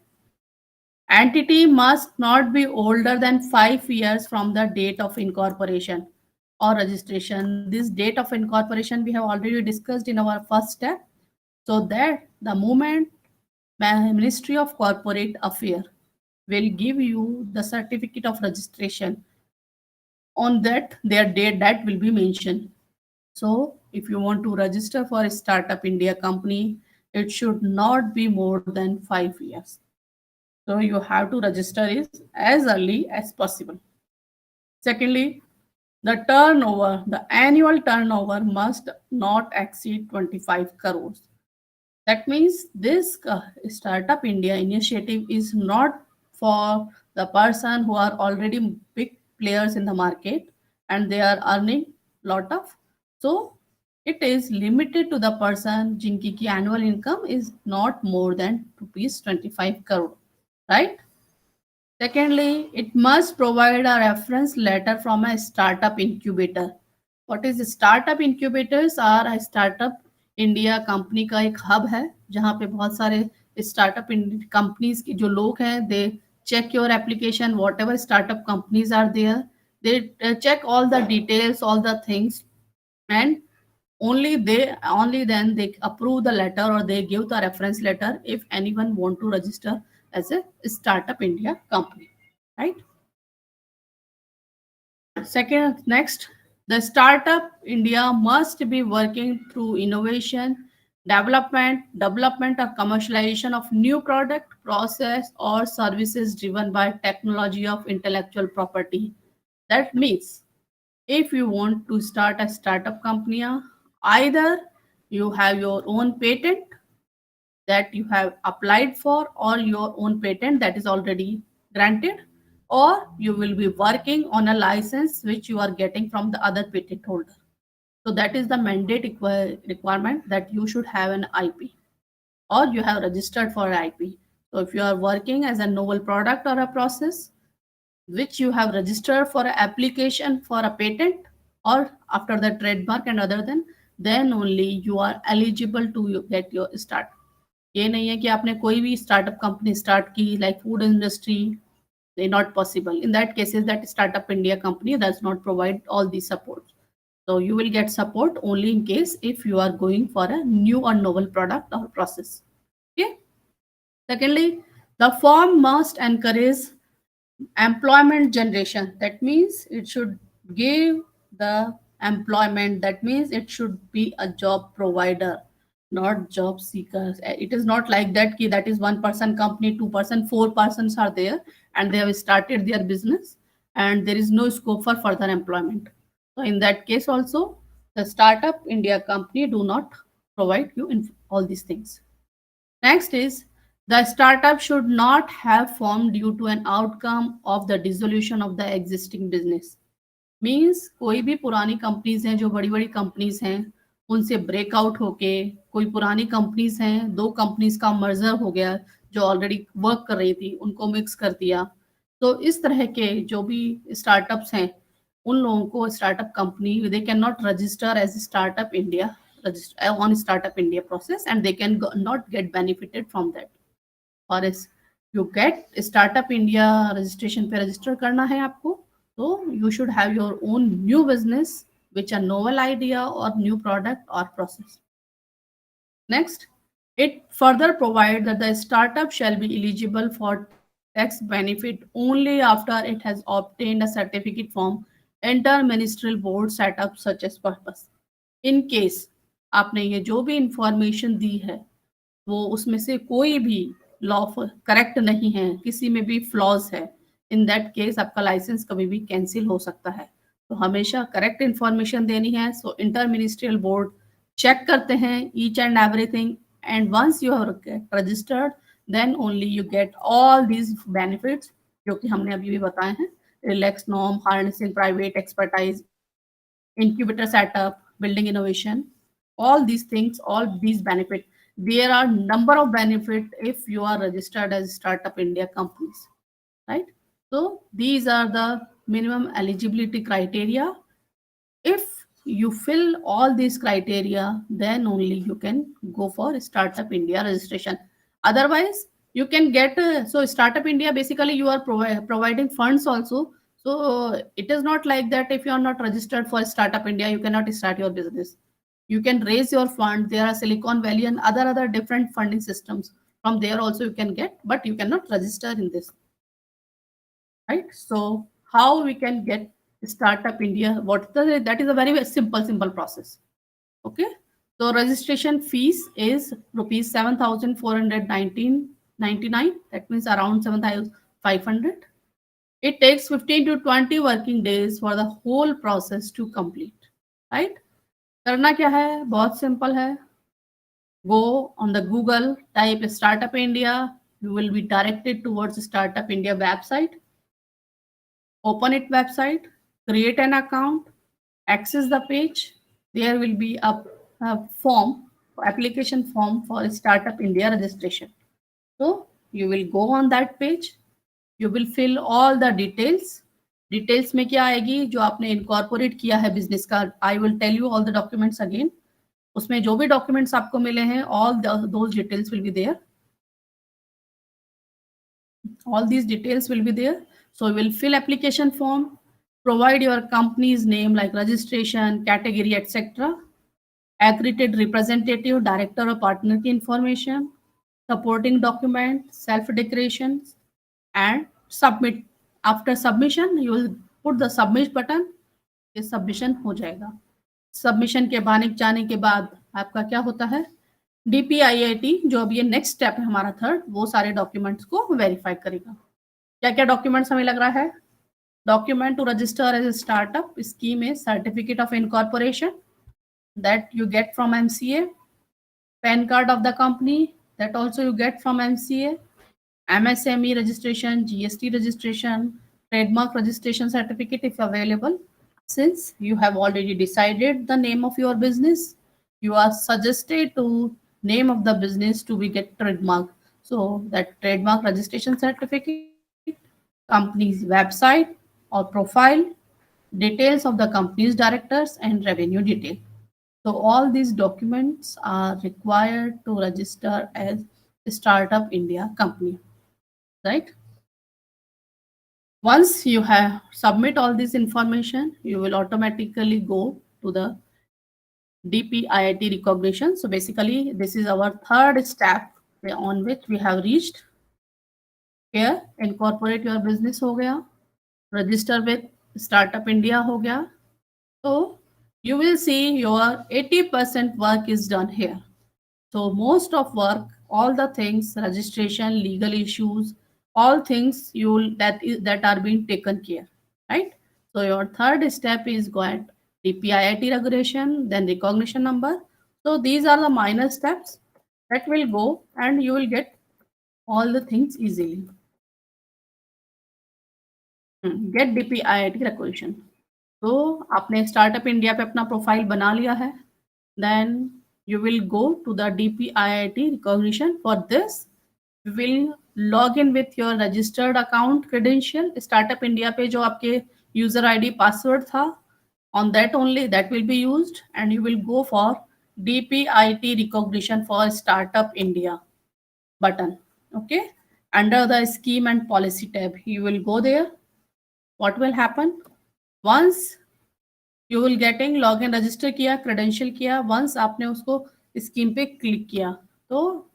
Entity must not be older than 5 years from the date of incorporation or registration. This date of incorporation we have already discussed in our first step. So that the moment Ministry of Corporate Affairs will give you the certificate of registration, on that their date that will be mentioned. So if you want to register for a Startup India company, it should not be more than 5 years. So you have to register is as early as possible. Secondly, the annual turnover must not exceed 25 crores. That means this Startup India initiative is not for the person who are already big players in the market and they are earning lot of. So it is limited to the person jinki ki annual income is not more than rupees 25 crore, right? Secondly, it must provide a reference letter from a startup incubator. What is startup incubators? Are a startup India company का एक hub है जहाँ पे बहुत सारे startup companies के जो लोग हैं दे check your application, whatever startup companies are there, they check all the details, all the things, and only then they approve the letter or they give the reference letter if anyone want to register as a Startup India company, right? Second, next, the Startup India must be working through innovation, development or commercialization of new product, process or services driven by technology of intellectual property. That means if you want to start a startup company, either you have your own patent that you have applied for or your own patent that is already granted, or you will be working on a license which you are getting from the other patent holder. So that is the mandate requirement that you should have an IP or you have registered for IP. So if you are working as a novel product or a process which you have registered for an application for a patent or after the trademark and other than, then only you are eligible to get your start. ये नहीं है कि आपने कोई भी startup company start की like food industry, they not possible. In that cases, that Startup India company does not provide all the support. So you will get support only in case if you are going for a new or novel product or process. Okay. Secondly, the firm must encourage employment generation. That means it should give the employment. That means it should be a job provider, not job seekers. It is not like that that is one person company, 2 person, 4 persons are there and they have started their business. and there is no scope for further employment. So in that case also, the Startup India company do not provide you in all these things. Next is the startup should not have formed due to an outcome of the dissolution of the existing business. Means कोई भी पुरानी companies हैं जो बड़ी बड़ी companies हैं उनसे breakout होके, कोई पुरानी कंपनीज हैं, दो कंपनीज का मर्जर हो गया जो ऑलरेडी वर्क कर रही थी उनको मिक्स कर दिया, तो इस तरह के जो भी स्टार्टअप्स हैं उन लोगों को startup company they can not register as startup India on startup India process, and they can not get benefited from that. और इस you get startup India registration पे register करना है आपको, तो you should have your own new business which a novel idea or new product or process. Next, it further provides that the startup shall be eligible for tax benefit only after it has obtained a certificate from inter-ministerial board set up such as purpose. In case आपने ये जो भी information दी है वो उसमें से कोई भी लॉ करेक्ट नहीं है, किसी में भी फ्लॉज है, इन दैट केस आपका लाइसेंस कभी भी कैंसिल हो सकता है. तो हमेशा करेक्ट इंफॉर्मेशन देनी है. So inter ministerial board check करते हैं each and everything, and once you have registered then only you get all these benefits जो कि हमने अभी भी बताए हैं. Relax norm, harnessing private expertise, incubator setup, building innovation, all these things, all these benefit. There are number of benefit if you are registered as Startup India companies, right? So these are the minimum eligibility criteria. If you fill all these criteria, then only you can go for Startup India registration. Otherwise, you can get so Startup India basically you are providing funds also. So it is not like that if you are not registered for Startup India, you cannot start your business. You can raise your fund. There are Silicon Valley and other different funding systems. From there also you can get, but you cannot register in this. Right? So how we can get Startup India? That is a very simple process. Okay. So registration fees is rupees 7,499. That means around 7,500. It takes 15 to 20 working days for the whole process to complete. Right? करना क्या है? बहुत simple है. Go on the Google, type Startup India. You will be directed towards Startup India website. Open it website, create an account, access the page. There will be a form, application form for Startup India registration. So you will go on that page. You will fill all the details. Details में क्या आएगी? जो आपने incorporate किया है business का. I will tell you all the documents again. उसमें जो भी documents आपको मिले हैं, all those details will be there. All these details will be there. So you will fill application form, provide your company's name like registration, category, etc. Accredited representative, director or partner की information, supporting document, self-declarations, and submit. After submission, you will put the submit button. ये submission हो जाएगा. Submission के जाने के बाद आपका क्या होता है? DPIIT जो अभी ये नेक्स्ट स्टेप है हमारा थर्ड, वो सारे डॉक्यूमेंट्स को वेरीफाई करेगा. क्या क्या डॉक्यूमेंट्स हमें लग रहा है? Document to register as a startup scheme है certificate of incorporation that you get from MCA, PAN card of the company that also you get from MCA, MSME registration, GST registration, trademark registration certificate if available. Since you have already decided the name of your business, you are suggested to name of the business to be get trademark. So that trademark registration certificate, company's website or profile, details of the company's directors and revenue detail. So all these documents are required to register as Startup India company, right? Once you have submit all this information, you will automatically go to the DPIIT recognition. So basically, this is our third step on which we have reached. Here, incorporate your business हो गया, register with Startup India हो गया. So you will see your 80% work is done here. So most of work, all the things, registration, legal issues, all things that are being taken care, right? So your third step is go at DPIIT regulation, then recognition number. So these are the minor steps that will go and you will get all the things easily. Get DPIIT recognition. तो आपने startup India पे अपना profile बना लिया है, then you will go to the DPIIT recognition. For this you will log in with your registered account credential. Startup India पे जो आपके यूजर आईडी पासवर्ड था, on that only that will be used, and you will go for DPIIT recognition for Startup India button. Okay, under the scheme and policy tab you will go there. What will happen? Once you will getting login register किया, credential किया, once आपने उसको scheme पे click किया, तो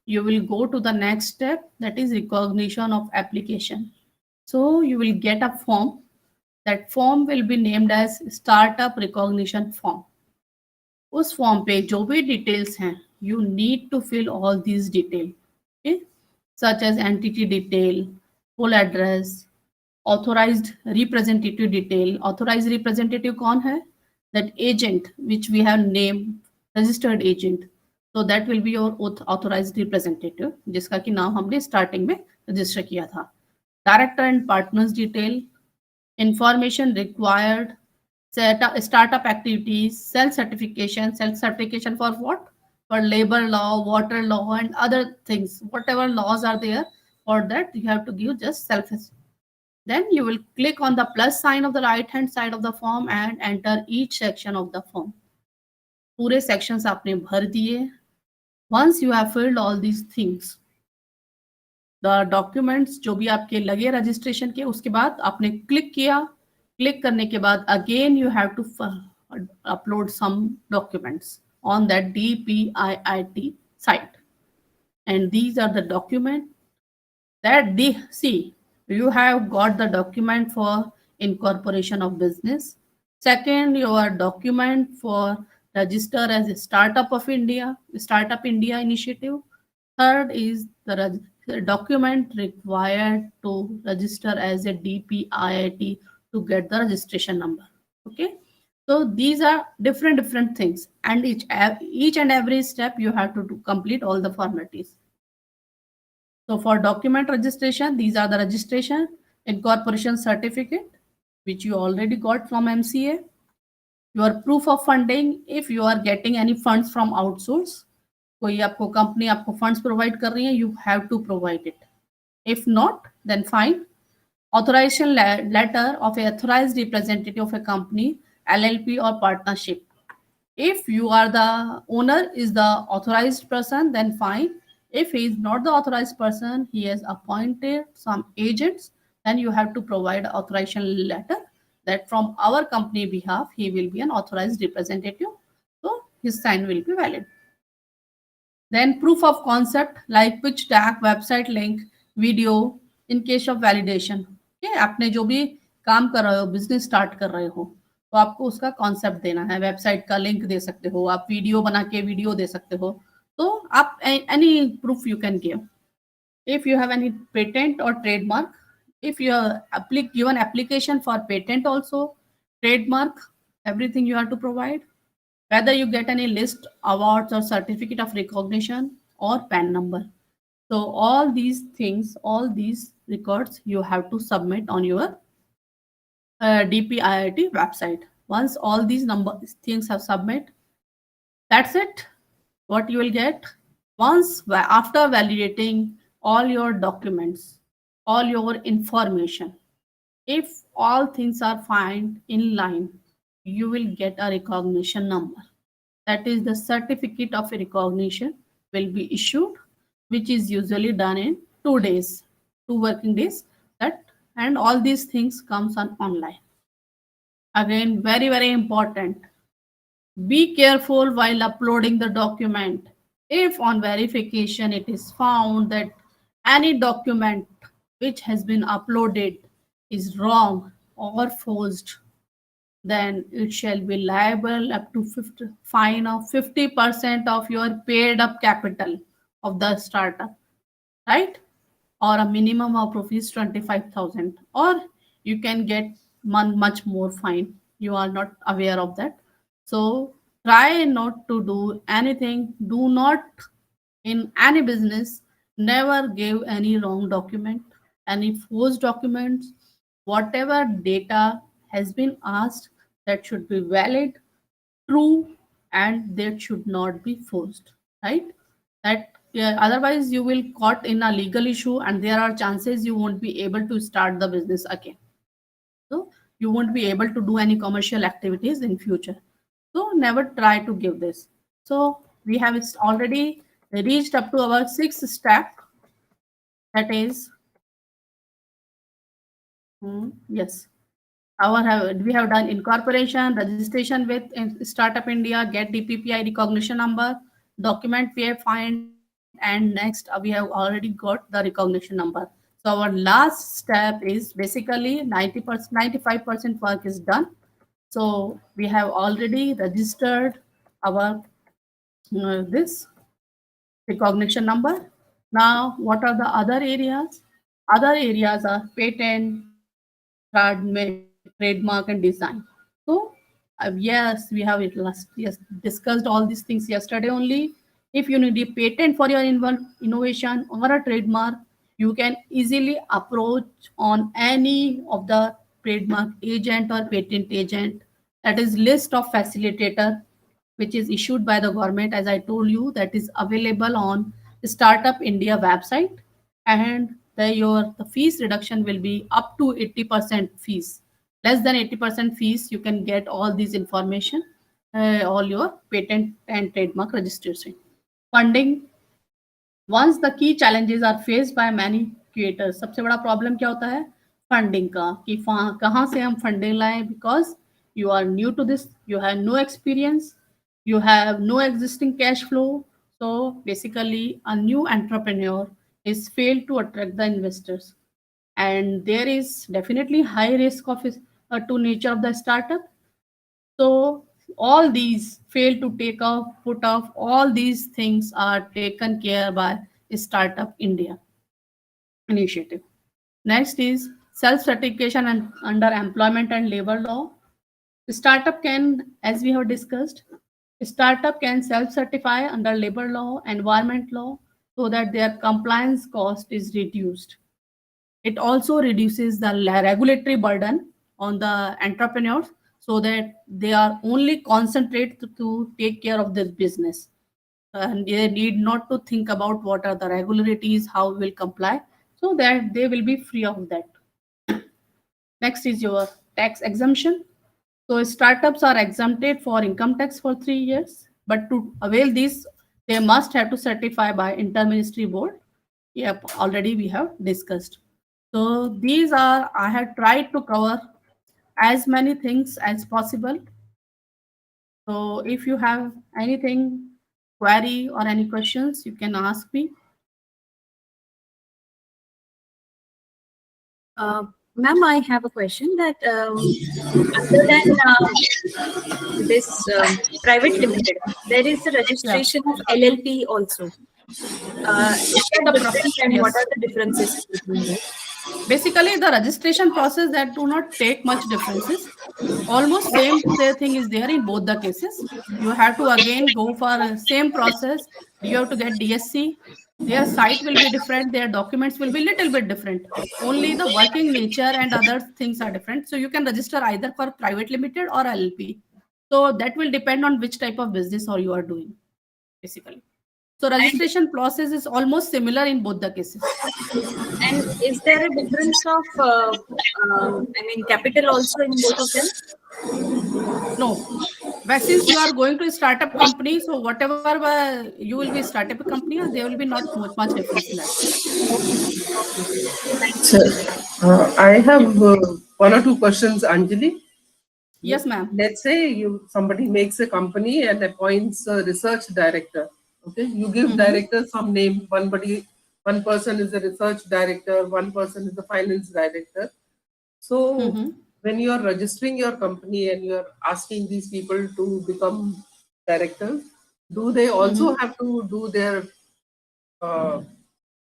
you will go to the next step, that is recognition of application. So you will get a form. That form will be named as startup recognition form. उस form पे जो भी details हैं, you need to fill all these detail, okay, such as entity detail, full address, authorized representative detail. Authorized representative कौन है? That agent which we have named registered agent. So that will be your authorized representative, जिसका कि नाम हमने starting में register किया था. Director and partners detail, information required, startup activities, self certification for what? For labor law, water law, and other things. Whatever laws are there, for that you have to give just self. Then you will click on the plus sign of the right hand side of the form and enter each section of the form. पूरे sections आपने भर दिए. Once you have filled all these things, the documents जो भी आपके लगे registration के, उसके बाद आपने click किया. Click करने के बाद again you have to upload some documents on that DPIIT site, and these are the documents that you have got the document for incorporation of business. Second, your document for register as a startup India initiative. Third is the document required to register as a DPIIT to get the registration number. Okay, so these are different things, and each and every step you have to complete all the formalities. So for document registration, these are the registration, incorporation certificate, which you already got from MCA. Your proof of funding, if you are getting any funds from outsource, कोई आपको company आपको funds provide कर रही है, you have to provide it. If not, then fine. Authorization letter of an authorized representative of a company, LLP or partnership. If you are the owner is the authorized person, then fine. If he is not the authorized person, he has appointed some agents, then you have to provide authorization letter that from our company behalf, he will be an authorized representative. So his sign will be valid. Then proof of concept like pitch deck, website link, video in case of validation. Okay, आपने जो भी काम कर रहे हो, business start कर रहे हो, तो आपको उसका कॉन्सेप्ट देना है. वेबसाइट का लिंक दे सकते हो, आप वीडियो बना के वीडियो दे सकते हो, तो आप any proof you can give. If you have any patent or trademark, if you give an application for patent also, trademark, everything you have to provide. Whether you get any list, awards or certificate of recognition or PAN number. So all these things, all these records you have to submit on your DPIIT website. Once all these things have submit, that's it. What you will get once after validating all your documents, all your information, if all things are fine in line, you will get a recognition number. That is the certificate of recognition will be issued, which is usually done in 2 days, 2 working days. And all these things comes on online. Again, very important. Be careful while uploading the document. If on verification it is found that any document which has been uploaded is wrong or forged, then it shall be liable up to fine of 50% of your paid up capital of the startup, right? Or a minimum of rupees 25,000, or you can get much more fine. You are not aware of that. So try not to do anything. Do not, in any business, never give any wrong document, any false documents. Whatever data has been asked, that should be valid, true, and that should not be forced, right? That, yeah, otherwise you will caught in a legal issue, and there are chances you won't be able to start the business again. So you won't be able to do any commercial activities in future. So never try to give this. So we have already reached up to our sixth step. That is, yes, we have done incorporation, registration with Startup India, get DPPI recognition number, document we have find, and next we have already got the recognition number. So our last step is basically 90%, 95% work is done. So we have already registered our this recognition number. Now, what are the other areas? Other areas are patent, trademark, and design. So, yes, we have it discussed all these things yesterday only. If you need a patent for your innovation or a trademark, you can easily approach on any of the trademark agent or patent agent. That is list of facilitator which is issued by the government, as I told you, that is available on Startup India website, and the fees reduction will be up to 80% fees. Less than 80% fees, you can get all these information, all your patent and trademark registration. Funding, once the key challenges are faced by many creators, सबसे बड़ा problem क्या होता है funding का, कि कहाँ से हम फंडिंग लाएं, because you are new to this, you have no experience, you have no existing cash flow. So basically a new entrepreneur is failed to attract the investors, and there is definitely high risk of to nature of the startup. So all these fail to take off, put off, all these things are taken care by Startup India initiative. Next is self-certification and under employment and labor law. Startup can, as we have discussed, startup can self-certify under labor law, environment law, so that their compliance cost is reduced. It also reduces the regulatory burden on the entrepreneurs, so that they are only concentrate to take care of this business, and they need not to think about what are the regularities, how we will comply, so that they will be free of that. Next is your tax exemption. So startups are exempted for income tax for 3 years, but to avail this, they must have to certify by interministry board. Yep, already we have discussed. So these are, I have tried to cover as many things as possible. So if you have anything, query or any questions, you can ask me. Ma'am, I have a question that other than this private limited, there is the registration of LLP also. Is that different, and what are the differences between that? Basically, the registration process that do not take much differences. Almost same thing is there in both the cases. You have to again go for same process. You have to get DSC. Their site will be different. Their documents will be little bit different. Only the working nature and other things are different. So you can register either for private limited or LLP. So that will depend on which type of business or you are doing, basically. So registration process is almost similar in both the cases. And is there a difference of, capital also in both of them? No. But since you are going to start up company, so whatever you will be start up a company, there will be not much difference in that. So, I have one or two questions, Anjali. Yes, ma'am. Let's say somebody makes a company and appoints a research director. Okay, you give director some name. One person is the research director, one person is the finance director. So when you are registering your company and you are asking these people to become directors, do they also have to do their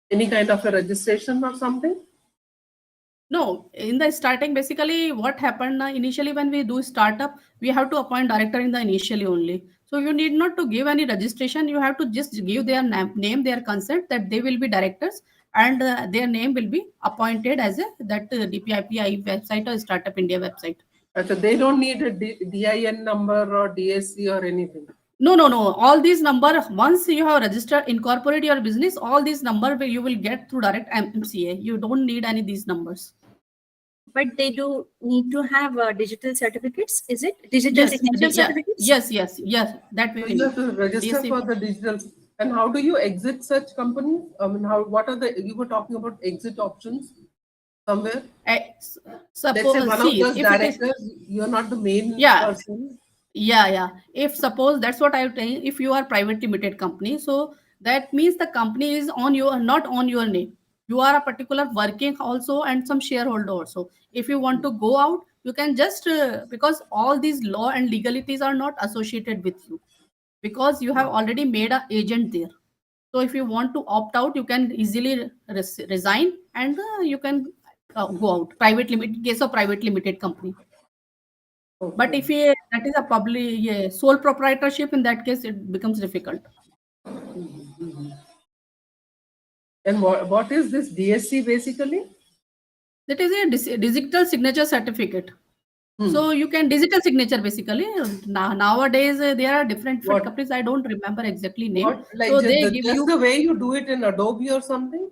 any kind of a registration or something? No, in the starting, basically what happened initially when we do startup, we have to appoint director in the initially only. So you need not to give any registration. You have to just give their name, their consent that they will be directors, and their name will be appointed as a that DPIPI website or Startup India website. So they don't need a DIN number or DSC or anything. No. All these number, once you have registered, incorporate your business, all these number you will get through direct MCA. You don't need any these numbers. But they do need to have digital certificates, is it? Digital signature certificates? Yes. That So will you have to register for the digital. And how do you exit such companies? I mean, what are you were talking about exit options somewhere? Let's say one of those directors, you're not the main person. Yeah. If suppose that's what I was saying, if you are private limited company, so that means the company is on your, not on your name. You are a particular working also and some shareholder also. If you want to go out, you can just because all these law and legalities are not associated with you, because you have already made an agent there. So if you want to opt out, you can easily resign and you can go out. Private limited case of private limited company. Okay. But if that is a public sole proprietorship, in that case it becomes difficult. And what is this DSC basically? That is a digital signature certificate. So you can digital signature basically. Nowadays there are different companies. I don't remember exactly name. What? Like so just, they give you the way you do it in Adobe or something?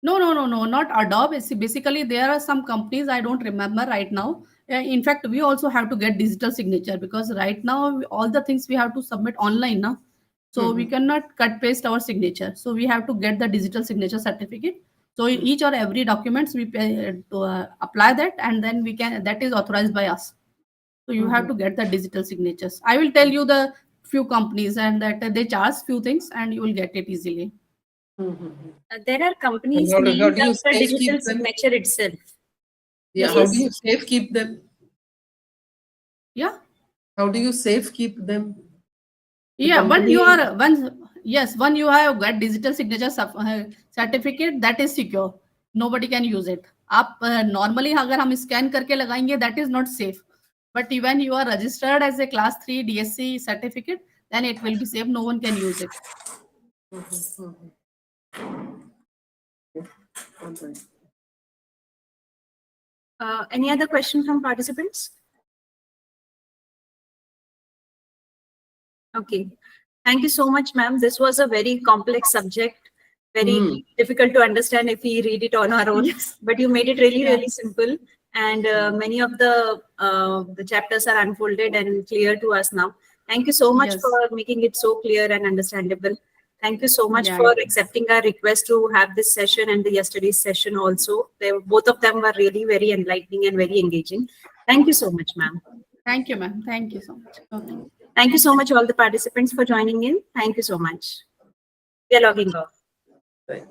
No, not Adobe. Basically, there are some companies I don't remember right now. In fact, we also have to get digital signature because right now all the things we have to submit online now. So we cannot cut paste our signature. So we have to get the digital signature certificate. So in each or every documents we pay, to apply that, and then we can, that is authorized by us. So you have to get the digital signatures. I will tell you the few companies and that they charge few things and you will get it easily. There are companies named after digital signature itself. Yeah. How do you safe keep them? Yeah. How do you safe keep them? Yeah, when you have got digital signature certificate, that is secure. Nobody can use it. आप normally अगर हम scan करके लगाएंगे, that is not safe. But when you are registered as a class 3 DSC certificate, then it will be safe. No one can use it. Any other question from participants? Okay. Thank you so much, ma'am. This was a very complex subject, very difficult to understand if we read it on our own. But you made it really simple. And many of the chapters are unfolded and clear to us now. Thank you so much for making it so clear and understandable. Thank you so much for accepting our request to have this session and the yesterday's session also. Both of them were really very enlightening and very engaging. Thank you so much, ma'am. Thank you, ma'am. Thank you so much. Okay. Thank you so much, all the participants, for joining in. Thank you so much. We are logging off. Right.